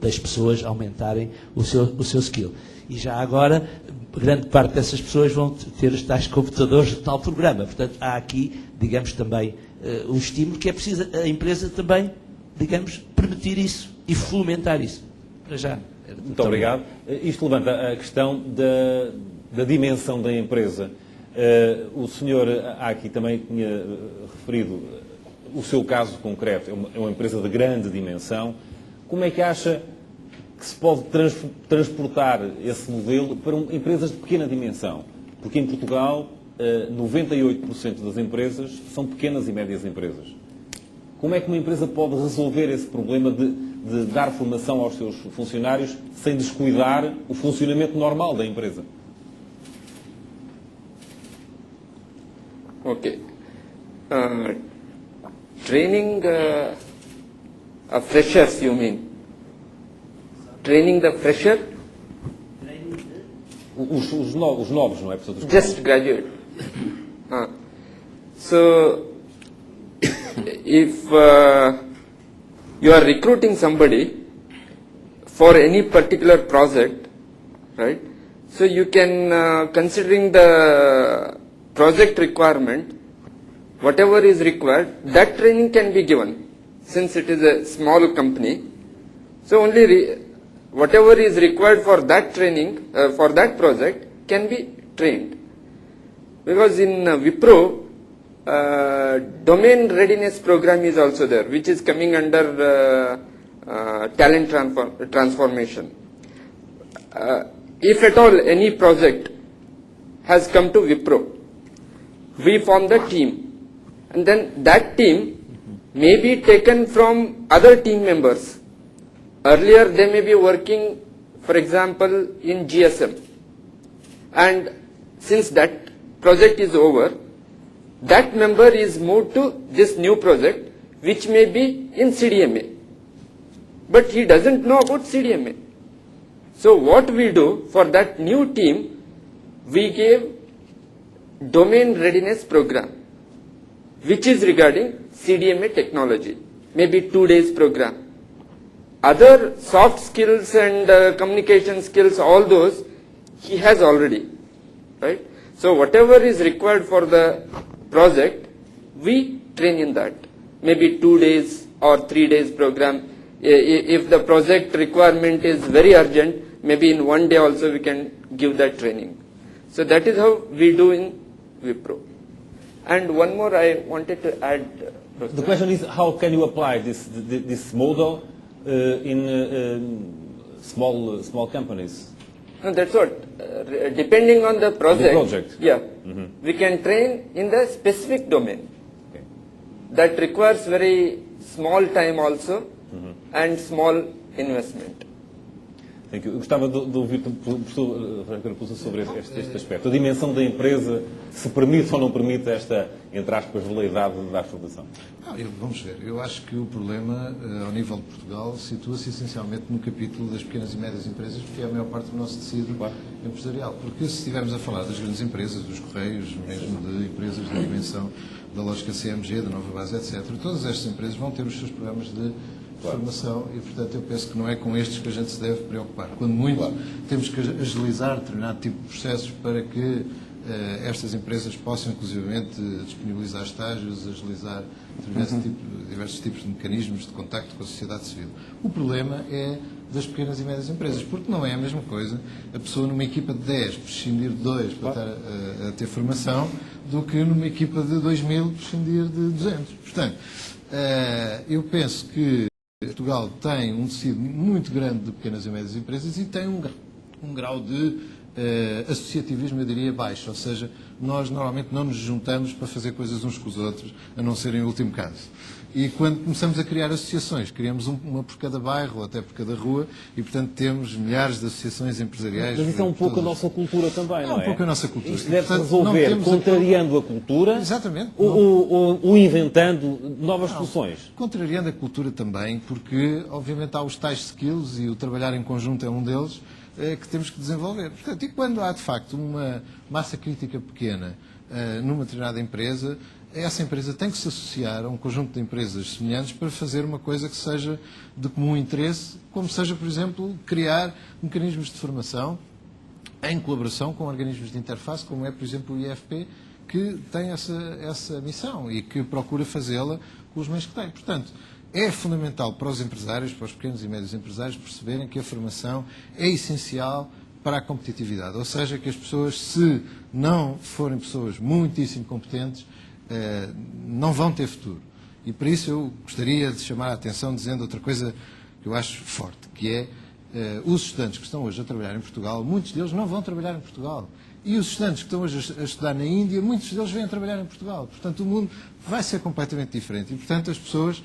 das pessoas aumentarem o seu skill. E já agora, grande parte dessas pessoas vão ter os tais computadores de tal programa. Portanto, há aqui, digamos, também um estímulo que é preciso a empresa também, digamos, permitir isso e fomentar isso. Para já. Muito obrigado. Isto levanta a questão da dimensão da empresa. O senhor aqui também tinha referido o seu caso concreto. É uma empresa de grande dimensão. Como é que acha que se pode transportar esse modelo para empresas de pequena dimensão? Porque em Portugal, 98% das empresas são pequenas e médias empresas. Como é que uma empresa pode resolver esse problema de dar formação aos seus funcionários sem descuidar o funcionamento normal da empresa? Okay. Training a freshers, you mean? Training the fresher? Os novos, não é? Just graduate. So, if you are recruiting somebody for any particular project, right? So you can, considering the project requirement, whatever is required, that training can be given. Since it is a small company, so only whatever is required for that training, for that project, can be trained. Because in Wipro, domain readiness program is also there, which is coming under talent transformation. If at all any project has come to Wipro, we form the team, and then that team may be taken from other team members. Earlier they may be working, for example, in GSM, and since that project is over, that member is moved to this new project, which may be in CDMA, but he doesn't know about CDMA. So what we do for that new team, we gave domain readiness program, which is regarding CDMA technology, maybe 2 days program. Other soft skills and communication skills, all those he has already, right? So whatever is required for the project, we train in that. Maybe 2 days or 3 days program. If the project requirement is very urgent, maybe in 1 day also we can give that training. So that is how we do in Wipro. And one more I wanted to add. The question is, how can you apply this model in small companies? No, that's what. Depending on the project. The project. Yeah. We can train in the specific domain. Okay. That requires very small time also and small investment. Eu gostava de ouvir o professor Franco Carapuça sobre este aspecto. A dimensão da empresa, se permite ou não permite esta, entre aspas, veleidade de dar formação. Vamos ver. Eu acho que o problema, ao nível de Portugal, situa-se essencialmente no capítulo das pequenas e médias empresas, porque é a maior parte do nosso tecido empresarial. Porque se estivermos a falar das grandes empresas, dos Correios, mesmo de empresas da dimensão da lógica CMG, da Nova Base, etc., todas estas empresas vão ter os seus programas de formação e, portanto, eu penso que não é com estes que a gente se deve preocupar. Quando muito, temos que agilizar determinado tipo de processos para que estas empresas possam, inclusivamente, disponibilizar estágios, agilizar diversos tipos de mecanismos de contacto com a sociedade civil. O problema é das pequenas e médias empresas, porque não é a mesma coisa a pessoa numa equipa de 10 prescindir de 2 para estar a ter formação do que numa equipa de 2.000 prescindir de 200. Portanto, eu penso que Portugal tem um tecido muito grande de pequenas e médias empresas e tem um grau de associativismo, eu diria, baixo. Ou seja, nós normalmente não nos juntamos para fazer coisas uns com os outros, a não ser em último caso. E quando começamos a criar associações, criamos uma por cada bairro ou até por cada rua e, portanto, temos milhares de associações empresariais. Mas isso é um pouco a nossa cultura também, não é? É um pouco a nossa cultura. Isto deve-se resolver contrariando a cultura. Exatamente. Ou inventando novas soluções. Contrariando a cultura também, porque, obviamente, há os tais skills e o trabalhar em conjunto é um deles que temos que desenvolver. Portanto, e quando há, de facto, uma massa crítica pequena numa determinada empresa, essa empresa tem que se associar a um conjunto de empresas semelhantes para fazer uma coisa que seja de comum interesse, como seja, por exemplo, criar mecanismos de formação em colaboração com organismos de interface, como é, por exemplo, o IFP, que tem essa missão e que procura fazê-la com os meios que tem. Portanto, é fundamental para os empresários, para os pequenos e médios empresários, perceberem que a formação é essencial para a competitividade. Ou seja, que as pessoas, se não forem pessoas muitíssimo competentes, não vão ter futuro. E por isso eu gostaria de chamar a atenção dizendo outra coisa que eu acho forte, que é os estudantes que estão hoje a trabalhar em Portugal, muitos deles não vão trabalhar em Portugal. E os estudantes que estão hoje a estudar na Índia, muitos deles vêm a trabalhar em Portugal. Portanto, o mundo vai ser completamente diferente. E, portanto, as pessoas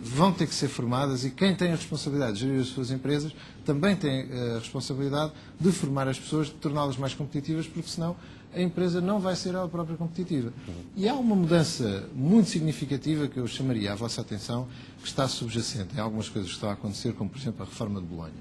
vão ter que ser formadas e quem tem a responsabilidade de gerir as suas empresas também tem a responsabilidade de formar as pessoas, de torná-las mais competitivas, porque senão a empresa não vai ser ela própria competitiva. E há uma mudança muito significativa que eu chamaria a vossa atenção, que está subjacente em algumas coisas que estão a acontecer, como, por exemplo, a reforma de Bolonha.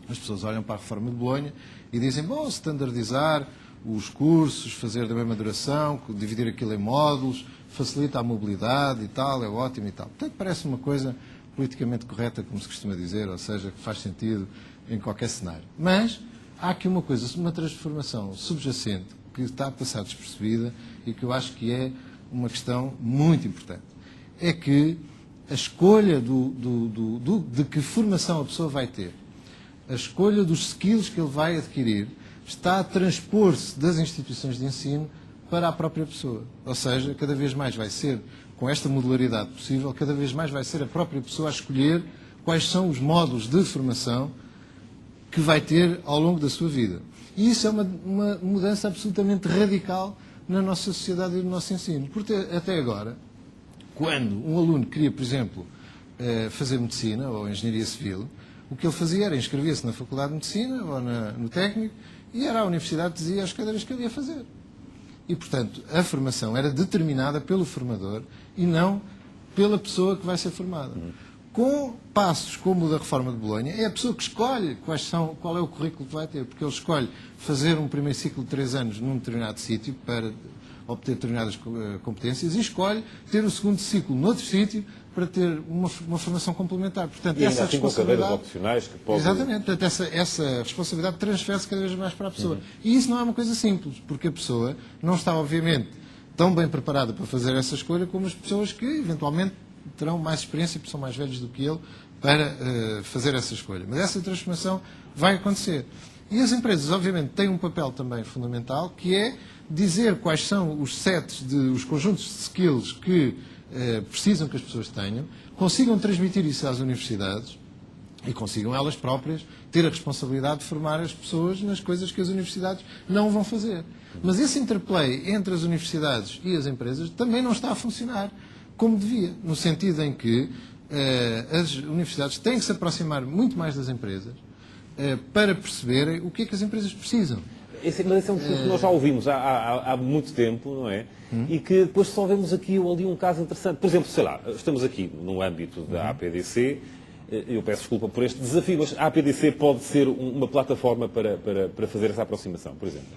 As pessoas olham para a reforma de Bolonha e dizem, bom, standardizar os cursos, fazer da mesma duração, dividir aquilo em módulos, facilita a mobilidade e tal, é ótimo e tal. Portanto, parece uma coisa politicamente correta, como se costuma dizer, ou seja, que faz sentido em qualquer cenário. Mas há aqui uma coisa, uma transformação subjacente que está a passar despercebida e que eu acho que é uma questão muito importante. É que a escolha de que formação a pessoa vai ter, a escolha dos skills que ele vai adquirir, está a transpor-se das instituições de ensino para a própria pessoa. Ou seja, cada vez mais vai ser, com esta modularidade possível, cada vez mais vai ser a própria pessoa a escolher quais são os módulos de formação que vai ter ao longo da sua vida. E isso é uma mudança absolutamente radical na nossa sociedade e no nosso ensino. Porque até agora, quando um aluno queria, por exemplo, fazer medicina ou engenharia civil, o que ele fazia era inscrevia-se na Faculdade de Medicina ou no técnico e era a universidade que dizia as cadeiras que ele ia fazer. E, portanto, a formação era determinada pelo formador e não pela pessoa que vai ser formada. Com passos como o da reforma de Bolonha, é a pessoa que escolhe qual é o currículo que vai ter, porque ele escolhe fazer um primeiro ciclo de 3 anos num determinado sítio para obter determinadas competências e escolhe ter o segundo ciclo noutro sítio para ter uma formação complementar. Portanto, e essa ainda assim com cadeiras responsabilidade... opcionais que podem... Exatamente. Portanto, essa responsabilidade transfere-se cada vez mais para a pessoa. E isso não é uma coisa simples, porque a pessoa não está, obviamente, tão bem preparada para fazer essa escolha como as pessoas que, eventualmente, terão mais experiência, porque são mais velhos do que ele, para fazer essa escolha. Mas essa transformação vai acontecer. E as empresas, obviamente, têm um papel também fundamental, que é dizer quais são os conjuntos de skills que precisam que as pessoas tenham, consigam transmitir isso às universidades e consigam elas próprias ter a responsabilidade de formar as pessoas nas coisas que as universidades não vão fazer. Mas esse interplay entre as universidades e as empresas também não está a funcionar como devia, no sentido em que as universidades têm que se aproximar muito mais das empresas, para perceberem o que é que as empresas precisam. Mas esse é um discurso que nós já ouvimos há muito tempo, não é? E que depois só vemos aqui ou ali um caso interessante. Por exemplo, sei lá, estamos aqui no âmbito da APDC, eu peço desculpa por este desafio, mas a APDC pode ser uma plataforma para fazer essa aproximação, por exemplo.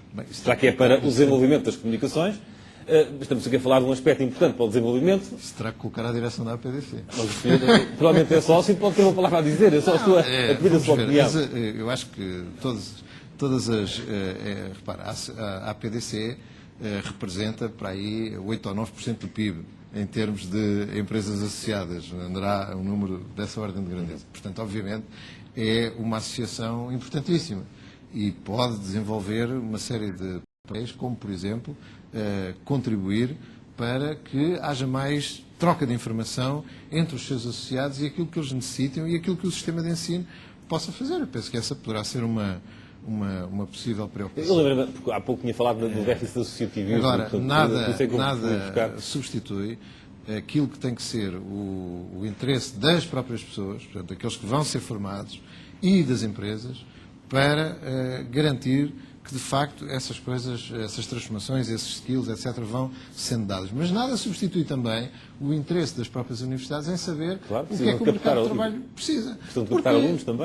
Já que é para o desenvolvimento das comunicações, estamos aqui a falar de um aspecto importante para o desenvolvimento. Isso terá que colocar à direção da APDC. Mas o senhor provavelmente é sócio e pode ter uma palavra a dizer, eu só estou a pedir a sua opinião. Mas, eu acho que todas as... repara, a APDC representa para aí 8 ou 9% do PIB em termos de empresas associadas. Andará um número dessa ordem de grandeza. Portanto, obviamente, é uma associação importantíssima e pode desenvolver uma série de papéis, como, por exemplo, contribuir para que haja mais troca de informação entre os seus associados e aquilo que eles necessitam e aquilo que o sistema de ensino possa fazer. Eu penso que essa poderá ser uma possível preocupação. Eu lembro-me, porque há pouco tinha falado do déficit associativismo. Agora, portanto, nada substitui aquilo que tem que ser o interesse das próprias pessoas, portanto, aqueles que vão ser formados, e das empresas, para garantir que, de facto, essas coisas, essas transformações, esses skills, etc., vão sendo dados. Mas nada substitui também o interesse das próprias universidades em saber o que é que o mercado de trabalho precisa.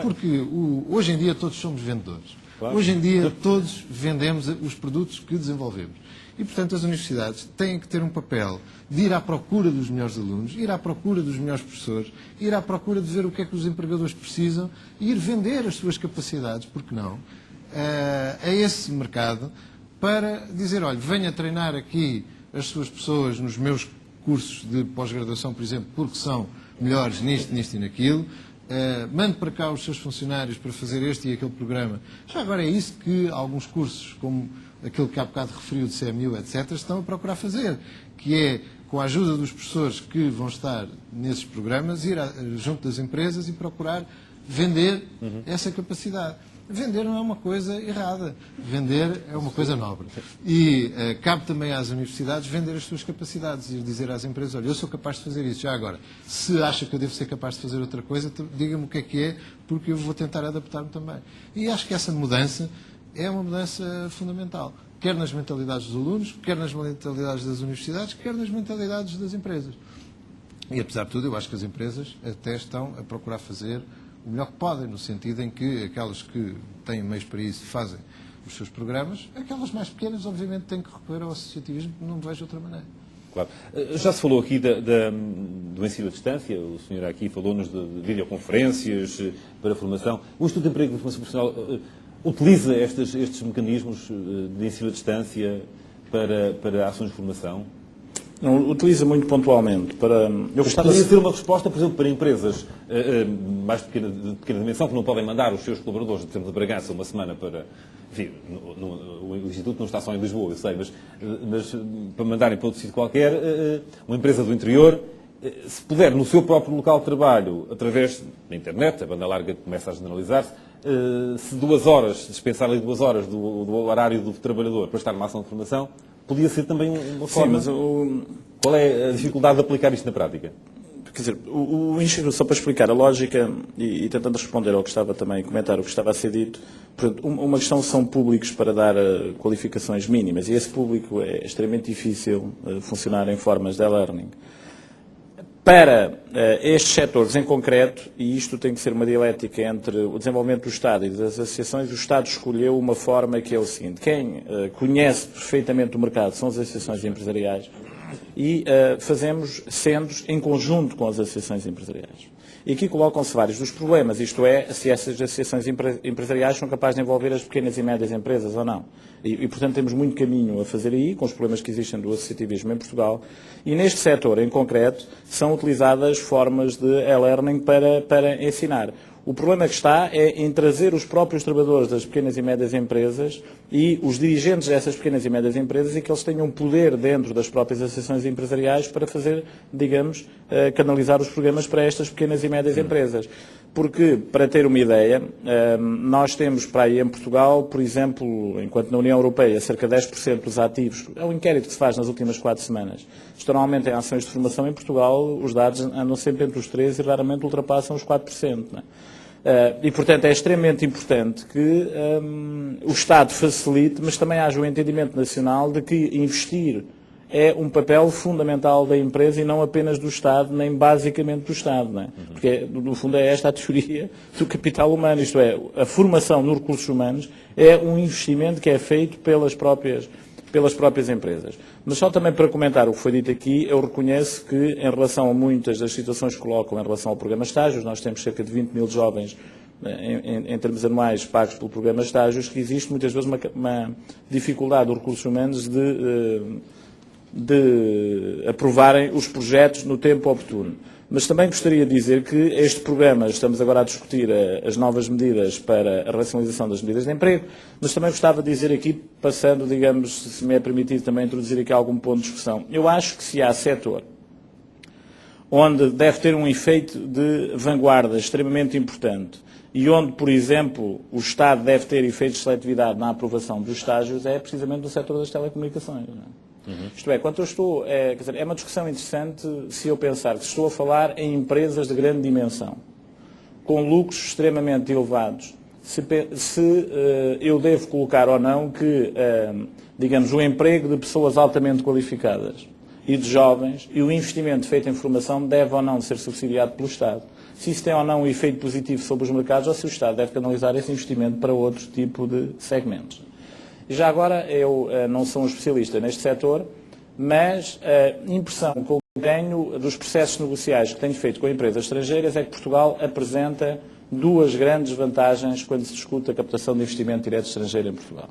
Porque hoje em dia todos somos vendedores. Claro. Hoje em dia todos vendemos os produtos que desenvolvemos. E, portanto, as universidades têm que ter um papel de ir à procura dos melhores alunos, ir à procura dos melhores professores, ir à procura de ver o que é que os empregadores precisam e ir vender as suas capacidades, porque não, a esse mercado, para dizer, olha, venha treinar aqui as suas pessoas nos meus cursos de pós-graduação, por exemplo, porque são melhores nisto, nisto e naquilo, mande para cá os seus funcionários para fazer este e aquele programa. Já agora é isso que alguns cursos, como aquele que há bocado referiu de CMU, etc., estão a procurar fazer, que é, com a ajuda dos professores que vão estar nesses programas, ir junto das empresas e procurar vender essa capacidade. Vender não é uma coisa errada. Vender é uma coisa nobre. E cabe também às universidades vender as suas capacidades e dizer às empresas, olha, eu sou capaz de fazer isso. Já agora, se acha que eu devo ser capaz de fazer outra coisa, diga-me o que é, porque eu vou tentar adaptar-me também. E acho que essa mudança é uma mudança fundamental. Quer nas mentalidades dos alunos, quer nas mentalidades das universidades, quer nas mentalidades das empresas. E, apesar de tudo, eu acho que as empresas até estão a procurar fazer o melhor que podem, no sentido em que aquelas que têm meios para isso fazem os seus programas, aquelas mais pequenas, obviamente, têm que recorrer ao associativismo, não vejo outra maneira. Claro. Já se falou aqui do ensino à distância, o senhor aqui falou-nos de videoconferências para a formação. O Instituto de Emprego e Formação Profissional utiliza estes mecanismos de ensino à distância para ações de formação? Não, utiliza muito pontualmente. Poderia ser uma resposta, por exemplo, para empresas mais de pequena dimensão, que não podem mandar os seus colaboradores, por exemplo, de Bragança, uma semana para... Enfim, o Instituto não está só em Lisboa, eu sei, mas para mandarem para outro sítio qualquer, uma empresa do interior, se puder, no seu próprio local de trabalho, através da internet, a banda larga começa a generalizar-se, se 2 horas, dispensar ali 2 horas do horário do trabalhador para estar numa ação de formação, podia ser também uma forma. Sim, mas qual é a dificuldade de aplicar isto na prática? Quer dizer, o Instituto, só para explicar a lógica e tentando responder ao que estava também a comentar, o que estava a ser dito, portanto, uma questão são públicos para dar qualificações mínimas e esse público é extremamente difícil funcionar em formas de e-learning. Para estes setores em concreto, e isto tem que ser uma dialética entre o desenvolvimento do Estado e das associações, o Estado escolheu uma forma que é o seguinte: quem conhece perfeitamente o mercado são as associações empresariais e fazemos censos em conjunto com as associações empresariais. E aqui colocam-se vários dos problemas, isto é, se essas associações empresariais são capazes de envolver as pequenas e médias empresas ou não. E, portanto, temos muito caminho a fazer aí, com os problemas que existem do associativismo em Portugal. E neste setor, em concreto, são utilizadas formas de e-learning para ensinar. O problema que está é em trazer os próprios trabalhadores das pequenas e médias empresas e os dirigentes dessas pequenas e médias empresas e que eles tenham poder dentro das próprias associações empresariais para fazer, digamos, canalizar os programas para estas pequenas e médias empresas. Porque, para ter uma ideia, nós temos para aí em Portugal, por exemplo, enquanto na União Europeia, cerca de 10% dos ativos, é um inquérito que se faz nas últimas 4 semanas, estão normalmente em ações de formação. Em Portugal, os dados andam sempre entre os 3% e raramente ultrapassam os 4%. Não é? E, portanto, é extremamente importante que o Estado facilite, mas também haja o entendimento nacional de que investir é um papel fundamental da empresa e não apenas do Estado, nem basicamente do Estado. Não é? Porque, no fundo, é esta a teoria do capital humano, isto é, a formação nos recursos humanos é um investimento que é feito pelas próprias empresas. Mas só também para comentar o que foi dito aqui, eu reconheço que, em relação a muitas das situações que colocam em relação ao programa de estágios, nós temos cerca de 20 mil jovens em termos anuais pagos pelo programa de estágios, que existe muitas vezes uma dificuldade dos recursos humanos de aprovarem os projetos no tempo oportuno. Mas também gostaria de dizer que este programa, estamos agora a discutir as novas medidas para a racionalização das medidas de emprego, mas também gostava de dizer aqui, passando, digamos, se me é permitido também introduzir aqui algum ponto de discussão. Eu acho que se há setor onde deve ter um efeito de vanguarda extremamente importante e onde, por exemplo, o Estado deve ter efeitos de seletividade na aprovação dos estágios, é precisamente no setor das telecomunicações. Não é? Isto é, quando eu estou, quer dizer, é uma discussão interessante se eu pensar que estou a falar em empresas de grande dimensão, com lucros extremamente elevados, se eu devo colocar ou não que, digamos, o emprego de pessoas altamente qualificadas e de jovens e o investimento feito em formação deve ou não ser subsidiado pelo Estado. Se isso tem ou não um efeito positivo sobre os mercados ou se o Estado deve canalizar esse investimento para outro tipo de segmentos. E já agora, eu não sou um especialista neste setor, mas a impressão que eu tenho dos processos negociais que tenho feito com empresas estrangeiras é que Portugal apresenta duas grandes vantagens quando se discute a captação de investimento direto estrangeiro em Portugal.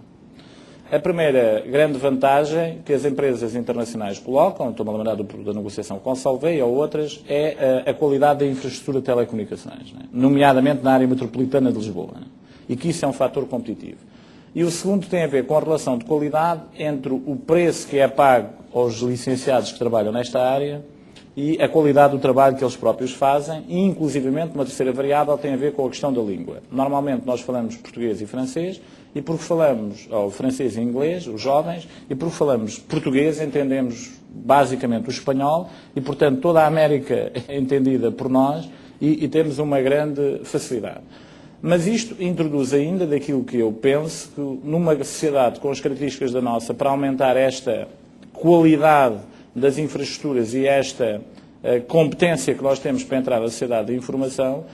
A primeira grande vantagem que as empresas internacionais colocam, estou-me a lembrar da negociação com a Solvay ou outras, é a qualidade da infraestrutura de telecomunicações, né? Nomeadamente na área metropolitana de Lisboa, né? E que isso é um fator competitivo. E o segundo tem a ver com a relação de qualidade entre o preço que é pago aos licenciados que trabalham nesta área e a qualidade do trabalho que eles próprios fazem e, inclusivamente, uma terceira variável tem a ver com a questão da língua. Normalmente nós falamos português e francês, e porque falamos francês e inglês, os jovens, e porque falamos português entendemos basicamente o espanhol e, portanto, toda a América é entendida por nós e temos uma grande facilidade. Mas isto introduz ainda daquilo que eu penso que numa sociedade com as características da nossa, para aumentar esta qualidade das infraestruturas e esta competência que nós temos para entrar na sociedade de informação,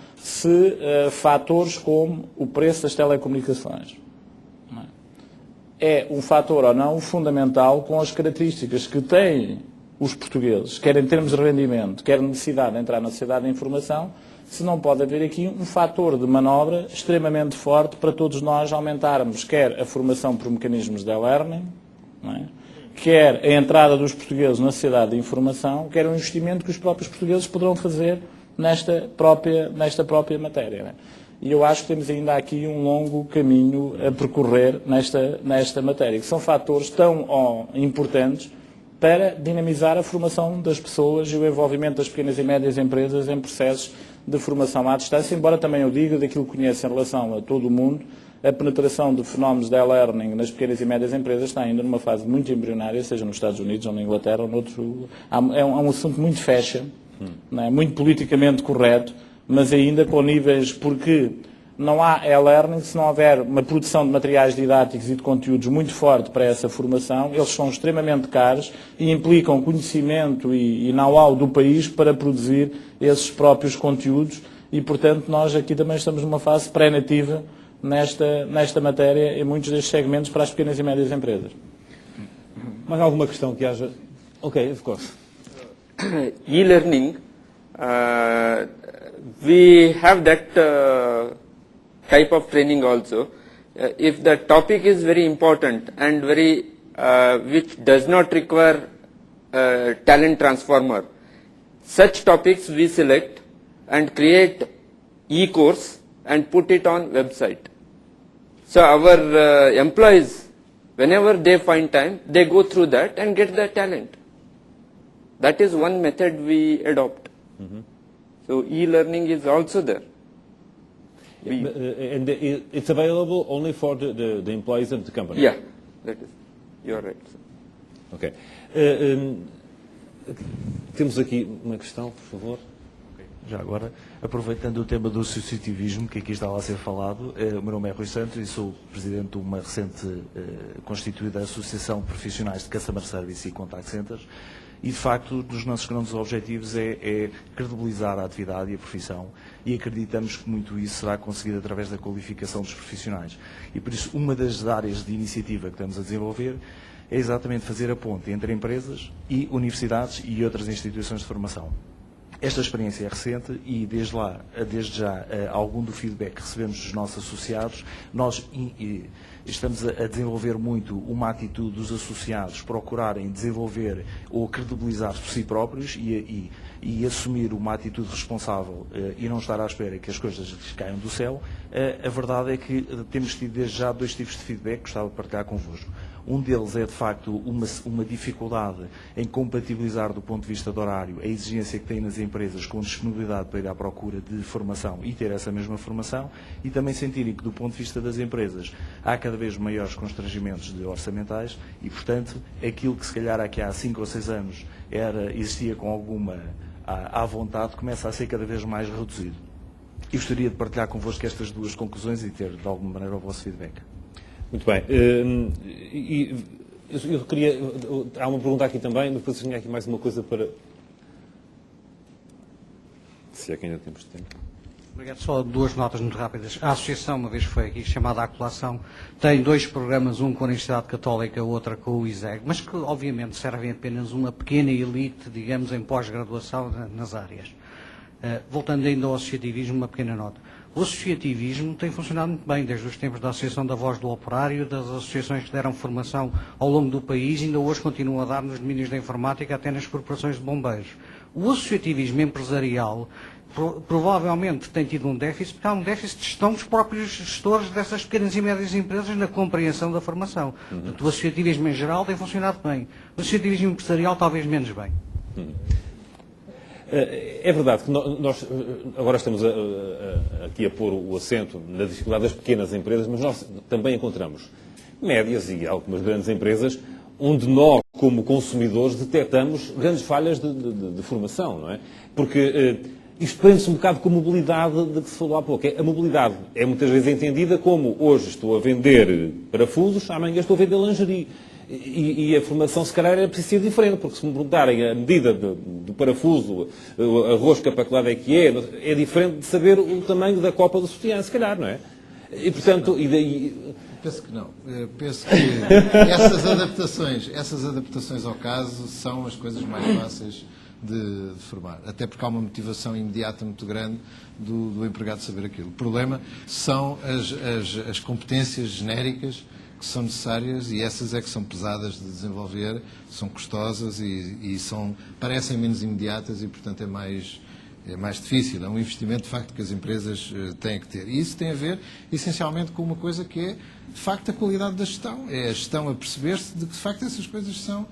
fatores como o preço das telecomunicações é um fator ou não fundamental com as características que têm os portugueses, quer em termos de rendimento, quer necessidade de entrar na sociedade de informação, se não pode haver aqui um fator de manobra extremamente forte para todos nós aumentarmos quer a formação por mecanismos de e-learning, não é? Quer a entrada dos portugueses na sociedade de informação, quer o investimento que os próprios portugueses poderão fazer nesta própria matéria. Não é? E eu acho que temos ainda aqui um longo caminho a percorrer nesta matéria, que são fatores tão importantes para dinamizar a formação das pessoas e o envolvimento das pequenas e médias empresas em processos de formação à distância, embora também eu diga, daquilo que conheço em relação a todo o mundo, a penetração de fenómenos de e-learning nas pequenas e médias empresas está ainda numa fase muito embrionária, seja nos Estados Unidos ou na Inglaterra ou noutro. É um assunto muito fashion, não é? Muito politicamente correto, mas ainda com níveis, porque não há e-learning se não houver uma produção de materiais didáticos e de conteúdos muito forte para essa formação. Eles são extremamente caros e implicam conhecimento e know-how do país para produzir esses próprios conteúdos e, portanto, nós aqui também estamos numa fase pré-nativa nesta matéria em muitos destes segmentos para as pequenas e médias empresas. Mais alguma questão que haja? Ok, of course. E-learning, we have that type of training also. If the topic is very important and which does not require talent transformer, such topics we select and create e-course and put it on website. So our employees, whenever they find time, they go through that and get the talent. That is one method we adopt. So e-learning is also there. And it's available only for the employees of the company? Yeah, that is. You are right. Ok. Temos aqui uma questão, por favor. Já agora, aproveitando o tema do associativismo que aqui estava a ser falado, o meu nome é Rui Santos e sou presidente de uma recente constituída Associação de Profissionais de Customer Service e Contact Centers e, de facto, um dos nossos grandes objetivos é credibilizar a atividade e a profissão e acreditamos que muito isso será conseguido através da qualificação dos profissionais. E, por isso, uma das áreas de iniciativa que estamos a desenvolver é exatamente fazer a ponte entre empresas e universidades e outras instituições de formação. Esta experiência é recente e, desde já, algum do feedback que recebemos dos nossos associados, nós estamos a desenvolver muito uma atitude dos associados procurarem desenvolver ou credibilizar por si próprios e assumir uma atitude responsável e não estar à espera que as coisas lhes caiam do céu. A verdade é que temos tido desde já 2 tipos de feedback que gostava de partilhar convosco. Um deles é, de facto, uma dificuldade em compatibilizar do ponto de vista do horário a exigência que têm nas empresas com disponibilidade para ir à procura de formação e ter essa mesma formação e também sentirem que, do ponto de vista das empresas, há cada vez maiores constrangimentos orçamentais e, portanto, aquilo que se calhar aqui há 5 ou 6 anos existia com alguma à vontade, começa a ser cada vez mais reduzido. E gostaria de partilhar convosco estas 2 conclusões e ter, de alguma maneira, o vosso feedback. Muito bem. Eu queria... Há uma pergunta aqui também, mas depois tinha aqui mais uma coisa para... Se é que ainda temos tempo. Obrigado. Só 2 notas muito rápidas. A associação, uma vez foi aqui chamada à colação, tem 2 programas, um com a Universidade Católica, outro com o ISEG, mas que obviamente servem apenas uma pequena elite, digamos, em pós-graduação nas áreas. Voltando ainda ao associativismo, uma pequena nota. O associativismo tem funcionado muito bem, desde os tempos da Associação da Voz do Operário, das associações que deram formação ao longo do país e ainda hoje continuam a dar nos domínios da informática, até nas corporações de bombeiros. O associativismo empresarial provavelmente tem tido um déficit, porque há um déficit de gestão dos próprios gestores dessas pequenas e médias empresas na compreensão da formação. Portanto, o associativismo em geral tem funcionado bem. O associativismo empresarial talvez menos bem. É verdade que nós agora estamos aqui a pôr o acento na dificuldade das pequenas empresas, mas nós também encontramos médias e algumas grandes empresas onde nós, como consumidores, detectamos grandes falhas de formação, não é? Porque isto prende-se um bocado com a mobilidade de que se falou há pouco. A mobilidade é muitas vezes entendida como hoje estou a vender parafusos, amanhã estou a vender lingerie. E a formação, se calhar, é preciso ser diferente, porque se me perguntarem a medida do parafuso, a rosca para que lado é que é diferente de saber o tamanho da copa do sutiã, se calhar, não é? E, portanto, e daí... Penso que não. Penso que essas adaptações ao caso são as coisas mais fáceis de formar. Até porque há uma motivação imediata muito grande do empregado saber aquilo. O problema são as competências genéricas que são necessárias e essas é que são pesadas de desenvolver, são custosas e parecem menos imediatas e, portanto, é mais difícil. É um investimento, de facto, que as empresas têm que ter. E isso tem a ver, essencialmente, com uma coisa que é, de facto, a qualidade da gestão. É a gestão a perceber-se de que, de facto, essas coisas são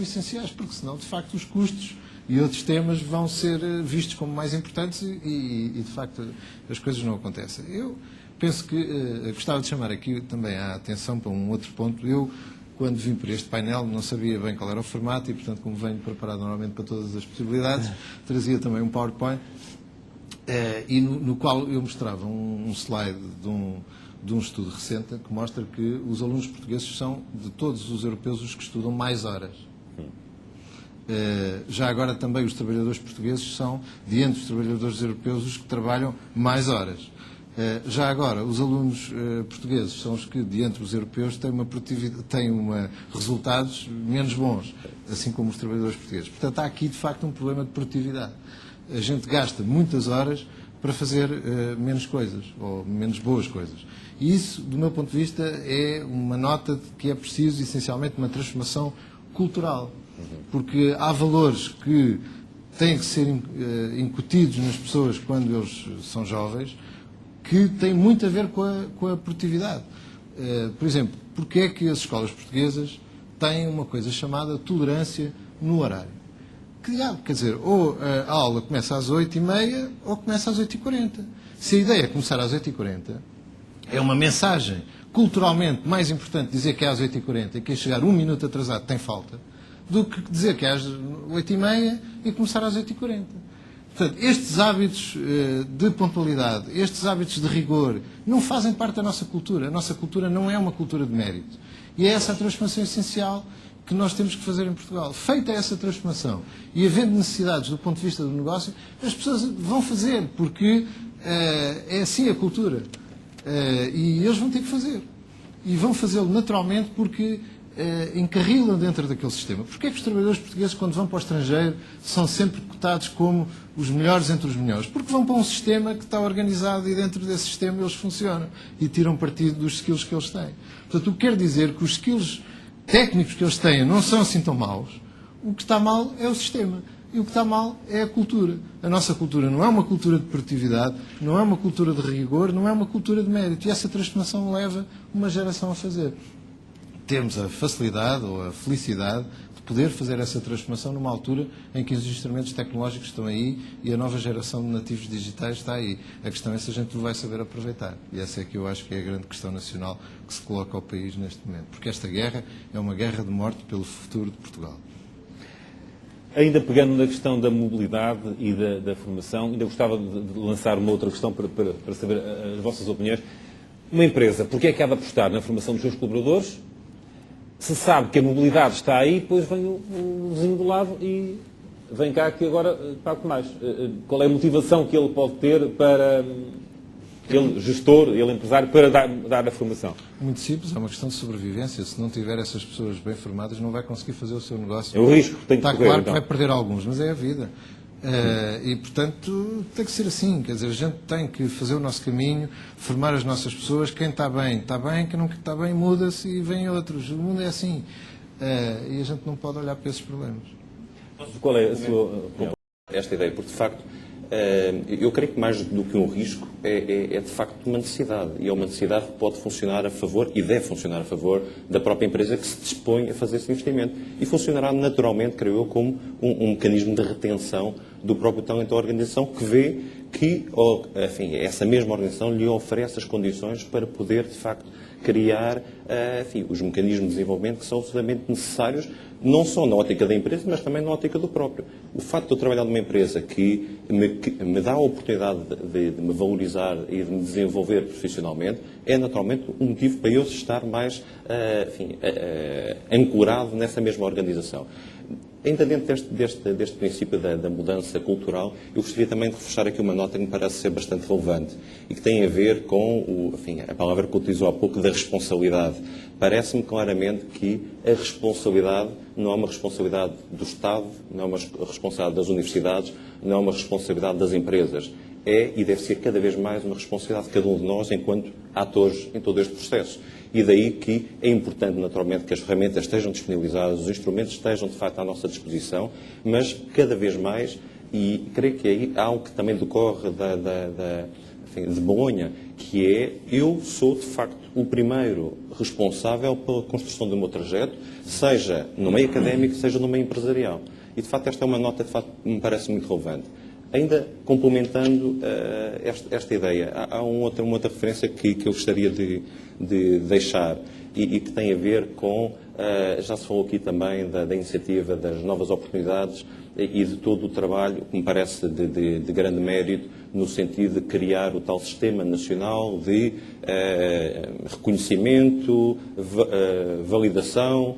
essenciais, porque, senão, de facto, os custos e outros temas vão ser vistos como mais importantes e de facto, as coisas não acontecem. Eu penso que gostava de chamar aqui também a atenção para um outro ponto. Eu, quando vim para este painel, não sabia bem qual era o formato e, portanto, como venho preparado normalmente para todas as possibilidades, trazia também um PowerPoint e no qual eu mostrava um slide de um estudo recente que mostra que os alunos portugueses são, de todos os europeus, os que estudam mais horas. Já agora também os trabalhadores portugueses são, de entre os trabalhadores europeus, os que trabalham mais horas. Já agora, os alunos portugueses são os que, de entre os europeus, têm resultados menos bons, assim como os trabalhadores portugueses. Portanto, há aqui, de facto, um problema de produtividade. A gente gasta muitas horas para fazer menos coisas, ou menos boas coisas. E isso, do meu ponto de vista, é uma nota de que é preciso, essencialmente, uma transformação cultural. Porque há valores que têm que ser incutidos nas pessoas quando eles são jovens, que têm muito a ver com a produtividade. Por exemplo, porque é que as escolas portuguesas têm uma coisa chamada tolerância no horário? Que diabo, quer dizer, ou a aula começa às 8h30 ou começa às 8h40. Se a ideia é começar às 8h40, é uma mensagem culturalmente mais importante dizer que é às 8h40 e quem chegar um minuto atrasado tem falta, do que dizer que é às 8h30 e começar às 8h40. Portanto, estes hábitos de pontualidade, estes hábitos de rigor, não fazem parte da nossa cultura. A nossa cultura não é uma cultura de mérito. E é essa a transformação essencial que nós temos que fazer em Portugal. Feita essa transformação e havendo necessidades do ponto de vista do negócio, as pessoas vão fazer, porque é assim a cultura. E eles vão ter que fazer. E vão fazê-lo naturalmente porque encarrilam dentro daquele sistema. Porquê é que os trabalhadores portugueses, quando vão para o estrangeiro, são sempre cotados como os melhores entre os melhores? Porque vão para um sistema que está organizado e dentro desse sistema eles funcionam e tiram partido dos skills que eles têm. Portanto, o que quer dizer que os skills técnicos que eles têm não são assim tão maus. O que está mal é o sistema. E o que está mal é a cultura. A nossa cultura não é uma cultura de produtividade, não é uma cultura de rigor, não é uma cultura de mérito. E essa transformação leva uma geração a fazer. Temos a facilidade ou a felicidade de poder fazer essa transformação numa altura em que os instrumentos tecnológicos estão aí e a nova geração de nativos digitais está aí. A questão é se a gente o vai saber aproveitar. E essa é que eu acho que é a grande questão nacional que se coloca ao país neste momento. Porque esta guerra é uma guerra de morte pelo futuro de Portugal. Ainda pegando na questão da mobilidade e da formação, ainda gostava de lançar uma outra questão para saber as vossas opiniões. Uma empresa, porque é que há de apostar na formação dos seus colaboradores? Se sabe que a mobilidade está aí, depois vem o vizinho do lado e vem cá que agora pago mais. Qual é a motivação que ele pode ter para, ele gestor, ele empresário, para dar a formação? Muito simples, é uma questão de sobrevivência. Se não tiver essas pessoas bem formadas, não vai conseguir fazer o seu negócio. É o risco que tem que Está correr, claro então. que vai perder alguns, mas é a vida. E, portanto, tem que ser assim. Quer dizer, a gente tem que fazer o nosso caminho, formar as nossas pessoas. Quem está bem, quem não está bem, muda-se e vêm outros. O mundo é assim. E a gente não pode olhar para esses problemas. Qual é a sua opinião? Esta ideia, porque de facto, eu creio que mais do que um risco é de facto uma necessidade. E é uma necessidade que pode funcionar a favor e deve funcionar a favor da própria empresa que se dispõe a fazer esse investimento. E funcionará naturalmente, creio eu, como um mecanismo de retenção do próprio talento da organização que vê que, enfim, essa mesma organização lhe oferece as condições para poder, de facto, criar enfim, os mecanismos de desenvolvimento que são absolutamente necessários, não só na ótica da empresa, mas também na ótica do próprio. O facto de eu trabalhar numa empresa que me dá a oportunidade de me valorizar e de me desenvolver profissionalmente é naturalmente um motivo para eu estar mais enfim, ancorado nessa mesma organização. Ainda dentro deste princípio da mudança cultural, eu gostaria também de reforçar aqui uma nota que me parece ser bastante relevante e que tem a ver com enfim, a palavra que utilizou há pouco da responsabilidade. Parece-me claramente que a responsabilidade não é uma responsabilidade do Estado, não é uma responsabilidade das universidades, não é uma responsabilidade das empresas. É e deve ser cada vez mais uma responsabilidade de cada um de nós enquanto atores em todo este processo. E daí que é importante, naturalmente, que as ferramentas estejam disponibilizadas, os instrumentos estejam, de facto, à nossa disposição, mas cada vez mais, e creio que aí há algo que também decorre enfim, de Bolonha, que é, eu sou, de facto, o primeiro responsável pela construção do meu trajeto, seja no meio académico, seja no meio empresarial. E, de facto, esta é uma nota, de facto, que me parece muito relevante. Ainda complementando esta ideia, há uma outra referência que eu gostaria de deixar e que tem a ver com, já se falou aqui também da iniciativa das novas oportunidades e de todo o trabalho que me parece de grande mérito no sentido de criar o tal sistema nacional de reconhecimento, validação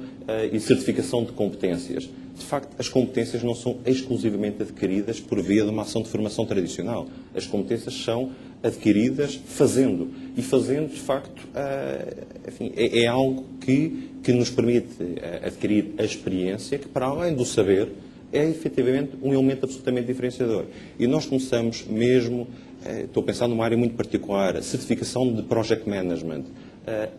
e certificação de competências. De facto, as competências não são exclusivamente adquiridas por via de uma ação de formação tradicional. As competências são adquiridas fazendo. E fazendo, de facto, enfim, é algo que nos permite adquirir a experiência, que, para além do saber, é efetivamente um elemento absolutamente diferenciador. E nós começamos mesmo, estou a pensar numa área muito particular, a certificação de Project Management.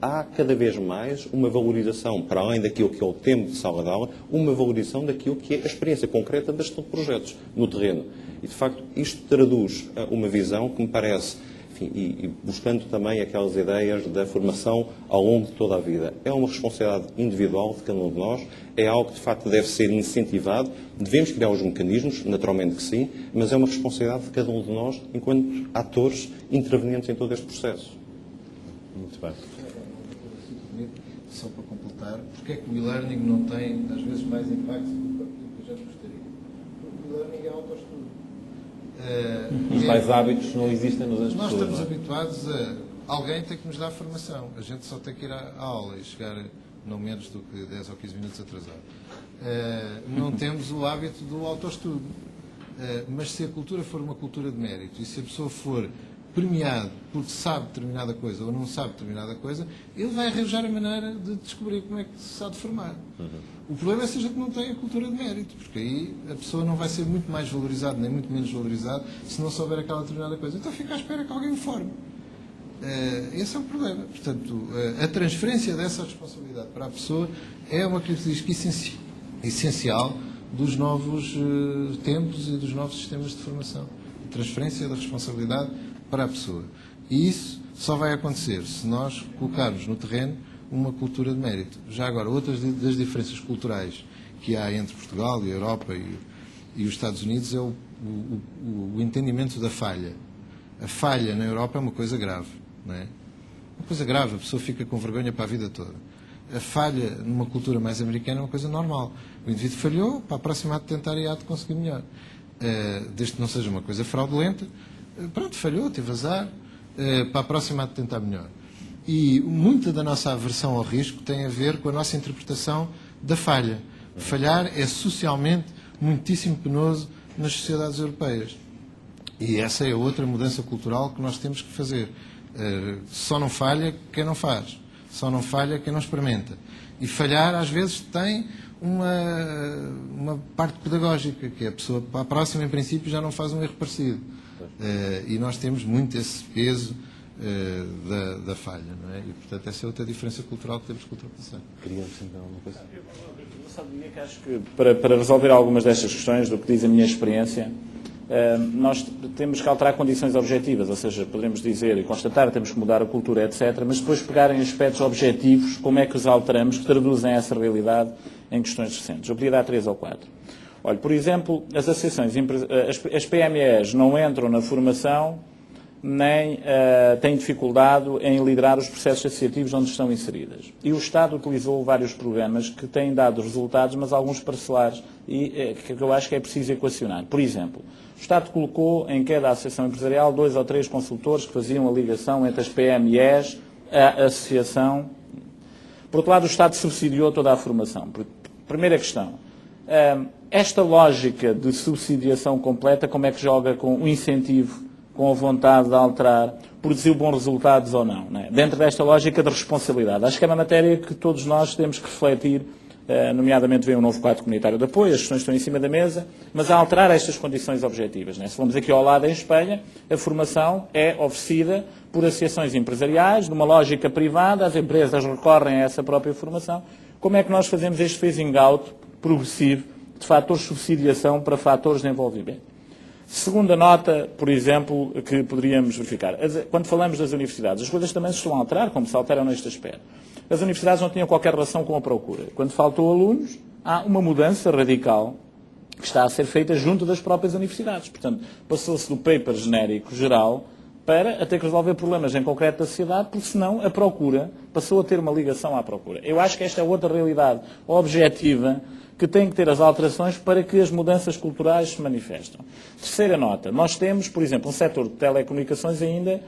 Há cada vez mais uma valorização, para além daquilo que é o tempo de sala de aula, uma valorização daquilo que é a experiência concreta da gestão de projetos no terreno. E, de facto, isto traduz uma visão que me parece, enfim, e buscando também aquelas ideias da formação ao longo de toda a vida. É uma responsabilidade individual de cada um de nós, é algo que, de facto, deve ser incentivado. Devemos criar os mecanismos, naturalmente que sim, mas é uma responsabilidade de cada um de nós, enquanto atores intervenientes em todo este processo. Muito bem. Só para completar, porque é que o e-learning não tem, às vezes, mais impacto do que a gente gostaria? Porque o e-learning é autoestudo. Os tais hábitos não existem nos anos Nós pessoas, estamos não é? habituados a... Alguém tem que nos dar formação. A gente só tem que ir à aula e chegar não menos do que 10 ou 15 minutos atrasado. Não temos o hábito do autoestudo. Mas se a cultura for uma cultura de mérito e se a pessoa for premiado porque sabe determinada coisa ou não sabe determinada coisa, ele vai arranjar a maneira de descobrir como é que se sabe formar. O problema é se a gente não tem a cultura de mérito, porque aí a pessoa não vai ser muito mais valorizada nem muito menos valorizada se não souber aquela determinada coisa. Então fica à espera que alguém o forme. Esse é o problema. Portanto, a transferência dessa responsabilidade para a pessoa é uma característica essencial dos novos tempos e dos novos sistemas de formação. A transferência da responsabilidade para a pessoa. E isso só vai acontecer se nós colocarmos no terreno uma cultura de mérito. Já agora, outras das diferenças culturais que há entre Portugal e a Europa e os Estados Unidos é o entendimento da falha. A falha na Europa é uma coisa grave, não é? Uma coisa grave, a pessoa fica com vergonha para a vida toda. A falha numa cultura mais americana é uma coisa normal. O indivíduo falhou, para a próxima há de tentar e há de conseguir melhor. Desde que não seja uma coisa fraudulenta, pronto, falhou, teve azar, para a próxima há de tentar melhor. E muita da nossa aversão ao risco tem a ver com a nossa interpretação da falha. Falhar é socialmente muitíssimo penoso nas sociedades europeias. E essa é outra mudança cultural que nós temos que fazer. Só não falha quem não faz. Só não falha quem não experimenta. E falhar, às vezes, tem uma parte pedagógica, que a pessoa, para a próxima, em princípio, já não faz um erro parecido. E nós temos muito esse peso da falha, não é? E, portanto, essa é outra diferença cultural que temos que ultrapassar. Queríamos então alguma coisa? Eu só diria que acho que, para resolver algumas destas questões, do que diz a minha experiência, nós temos que alterar condições objetivas, ou seja, podemos dizer e constatar, temos que mudar a cultura, etc., mas depois pegarem aspectos objetivos, como é que os alteramos, que traduzem essa realidade em questões recentes. Eu podia dar 3 ou 4. Olha, por exemplo, as associações, as PMEs não entram na formação, nem têm dificuldade em liderar os processos associativos onde estão inseridas. E o Estado utilizou vários programas que têm dado resultados, mas alguns parcelares, e que eu acho que é preciso equacionar. Por exemplo, o Estado colocou em cada associação empresarial 2 ou 3 consultores que faziam a ligação entre as PMEs, a associação. Por outro lado, o Estado subsidiou toda a formação. Primeira questão. Esta lógica de subsidiação completa, como é que joga com o incentivo, com a vontade de alterar, produziu bons resultados ou não, né? Dentro desta lógica de responsabilidade. Acho que é uma matéria que todos nós temos que refletir, nomeadamente vem um novo quadro comunitário de apoio, as questões estão em cima da mesa, mas a alterar estas condições objetivas, né? Se vamos aqui ao lado, em Espanha, a formação é oferecida por associações empresariais, numa lógica privada, as empresas recorrem a essa própria formação. Como é que nós fazemos este phasing out progressivo de fatores de subsidiação para fatores de envolvimento? Segunda nota, por exemplo, que poderíamos verificar. Quando falamos das universidades, as coisas também se estão a alterar, como se alteram neste aspecto. As universidades não tinham qualquer relação com a procura. Quando faltou alunos, há uma mudança radical que está a ser feita junto das próprias universidades. Portanto, passou-se do paper genérico geral para a ter que resolver problemas em concreto da sociedade, porque senão a procura passou a ter uma ligação à procura. Eu acho que esta é outra realidade objetiva que tem que ter as alterações para que as mudanças culturais se manifestem. Terceira nota, nós temos, por exemplo, um setor de telecomunicações ainda,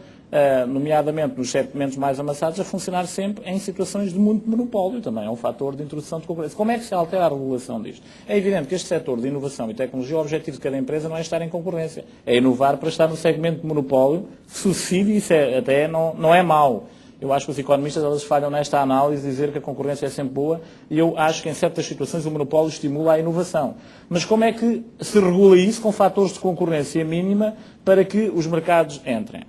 nomeadamente nos segmentos mais avançados, a funcionar sempre em situações de muito monopólio, também é um fator de introdução de concorrência. Como é que se altera a regulação disto? É evidente que este setor de inovação e tecnologia, o objetivo de cada empresa não é estar em concorrência, é inovar para estar no segmento de monopólio, suicídio, isso até não é mau. Eu acho que os economistas eles falham nesta análise de dizer que a concorrência é sempre boa e eu acho que em certas situações o monopólio estimula a inovação. Mas como é que se regula isso com fatores de concorrência mínima para que os mercados entrem?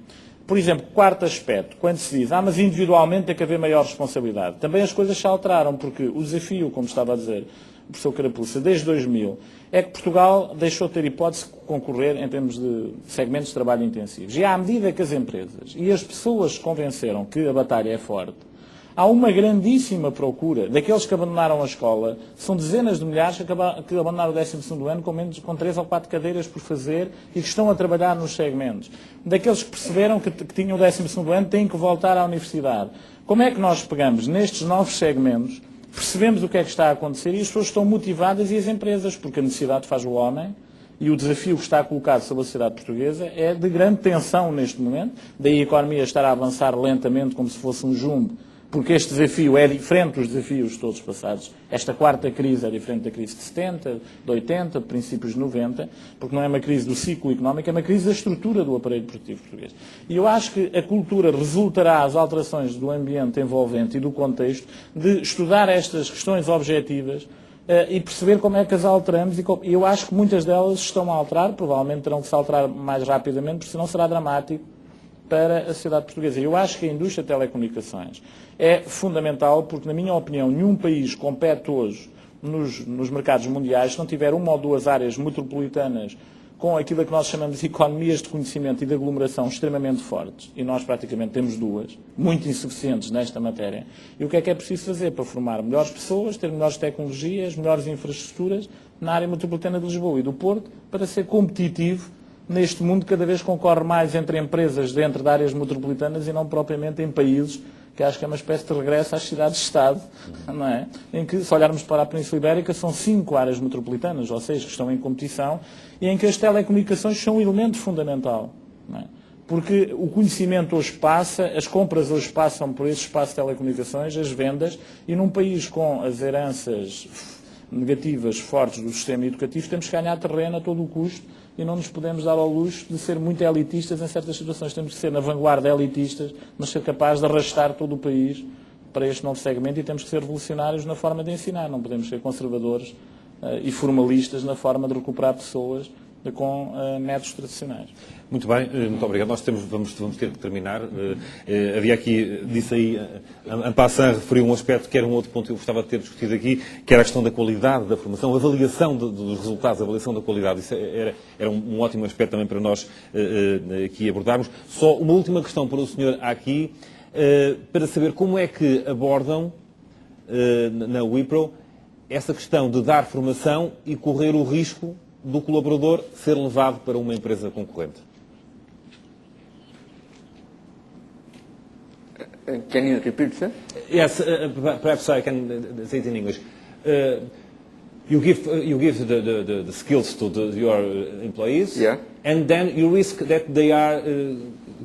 Por exemplo, quarto aspecto, quando se diz, mas individualmente tem que haver maior responsabilidade. Também as coisas se alteraram, porque o desafio, como estava a dizer o professor Carapuça, desde 2000, é que Portugal deixou de ter hipótese de concorrer em termos de segmentos de trabalho intensivos. E à medida que as empresas e as pessoas se convenceram que a batalha é forte, há uma grandíssima procura daqueles que abandonaram a escola. São dezenas de milhares que abandonaram o 12º ano com 3 ou 4 cadeiras por fazer e que estão a trabalhar nos segmentos. Daqueles que perceberam que tinham o 12º ano têm que voltar à universidade. Como é que nós pegamos nestes novos segmentos, percebemos o que é que está a acontecer e as pessoas estão motivadas e as empresas, porque a necessidade faz o homem E o desafio que está colocado sobre a sociedade portuguesa é de grande tensão neste momento, daí a economia estar a avançar lentamente como se fosse um jumbo, porque este desafio é diferente dos desafios todos passados. Esta quarta crise é diferente da crise de 70, de 80, de princípios de 90, porque não é uma crise do ciclo económico, é uma crise da estrutura do aparelho produtivo português. E eu acho que a cultura resultará às alterações do ambiente envolvente e do contexto de estudar estas questões objetivas e perceber como é que as alteramos, e eu acho que muitas delas estão a alterar, provavelmente terão que se alterar mais rapidamente, porque senão será dramático para a sociedade portuguesa. Eu acho que a indústria de telecomunicações é fundamental, porque, na minha opinião, nenhum país compete hoje nos mercados mundiais se não tiver uma ou duas áreas metropolitanas com aquilo que nós chamamos de economias de conhecimento e de aglomeração extremamente fortes, e nós praticamente temos duas, muito insuficientes nesta matéria. E o que é preciso fazer para formar melhores pessoas, ter melhores tecnologias, melhores infraestruturas na área metropolitana de Lisboa e do Porto, para ser competitivo neste mundo cada vez concorre mais entre empresas dentro de áreas metropolitanas e não propriamente em países, que acho que é uma espécie de regresso às cidades-estado, não é? Em que, se olharmos para a Península Ibérica, são 5 áreas metropolitanas, ou 6 que estão em competição, e em que as telecomunicações são um elemento fundamental, não é? Porque o conhecimento hoje passa, as compras hoje passam por esse espaço de telecomunicações, as vendas, e num país com as heranças negativas fortes do sistema educativo, temos que ganhar terreno a todo o custo, e não nos podemos dar ao luxo de ser muito elitistas em certas situações. Temos que ser na vanguarda elitistas, mas ser capazes de arrastar todo o país para este novo segmento, e temos que ser revolucionários na forma de ensinar. Não podemos ser conservadores e formalistas na forma de recuperar pessoas com métodos tradicionais. Muito bem, muito obrigado. Nós vamos ter que terminar. Havia aqui, disse aí, en passant, referiu um aspecto que era um outro ponto que eu gostava de ter discutido aqui, que era a questão da qualidade da formação, a avaliação dos resultados, a avaliação da qualidade. Isso era um ótimo aspecto também para nós aqui abordarmos. Só uma última questão para o senhor aqui, para saber como é que abordam na Wipro essa questão de dar formação e correr o risco do colaborador ser levado para uma empresa concorrente. Can you repeat, sir? Yes, perhaps I can say it in English. You give the skills to your employees, Yeah. and then you risk that they are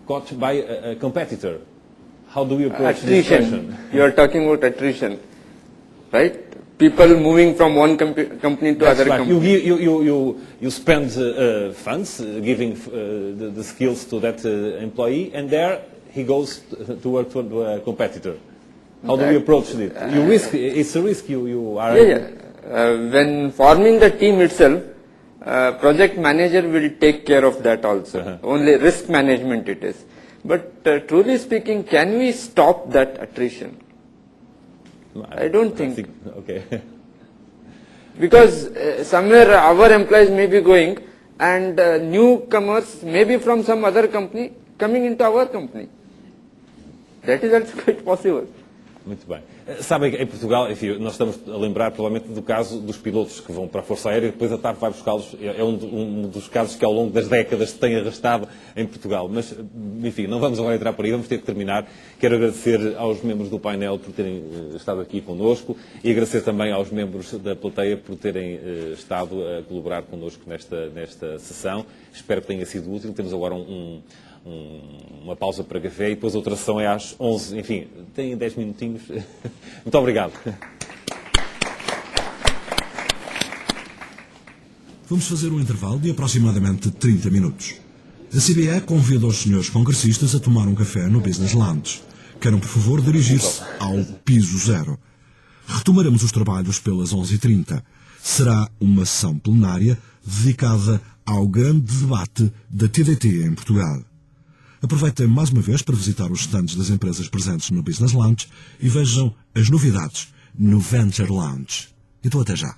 caught by a competitor. How do you approach this question? You are talking about attrition, right? People moving from one company to other right. company. You spend funds giving the skills to that employee, and there he goes to work for a competitor. How do you approach it? You risk. It's a risk you are. When forming the team itself, project manager will take care of that also. Only risk management it is. But truly speaking, can we stop that attrition? I don't think. Okay. Because somewhere our employees may be going, and newcomers may be from some other company coming into our company. That is also quite possible. Muito bem. Sabem que em Portugal, enfim, nós estamos a lembrar provavelmente do caso dos pilotos que vão para a Força Aérea e depois a TAP vai buscá-los. É um dos casos que ao longo das décadas se tem arrastado em Portugal. Mas, enfim, não vamos agora entrar por aí, vamos ter que terminar. Quero agradecer aos membros do painel por terem estado aqui connosco e agradecer também aos membros da plateia por terem estado a colaborar connosco nesta sessão. Espero que tenha sido útil. Temos agora uma pausa para café e depois a outra sessão é às 11. Enfim, têm 10 minutinhos. Muito obrigado. Vamos fazer um intervalo de aproximadamente 30 minutos. A CBE convida os senhores congressistas a tomar um café no Business Lounge. Queiram, por favor, dirigir-se ao piso 0. Retomaremos os trabalhos pelas 11h30. Será uma sessão plenária dedicada ao grande debate da TDT em Portugal. Aproveitem mais uma vez para visitar os stands das empresas presentes no Business Lounge e vejam as novidades no Venture Lounge. Então até já.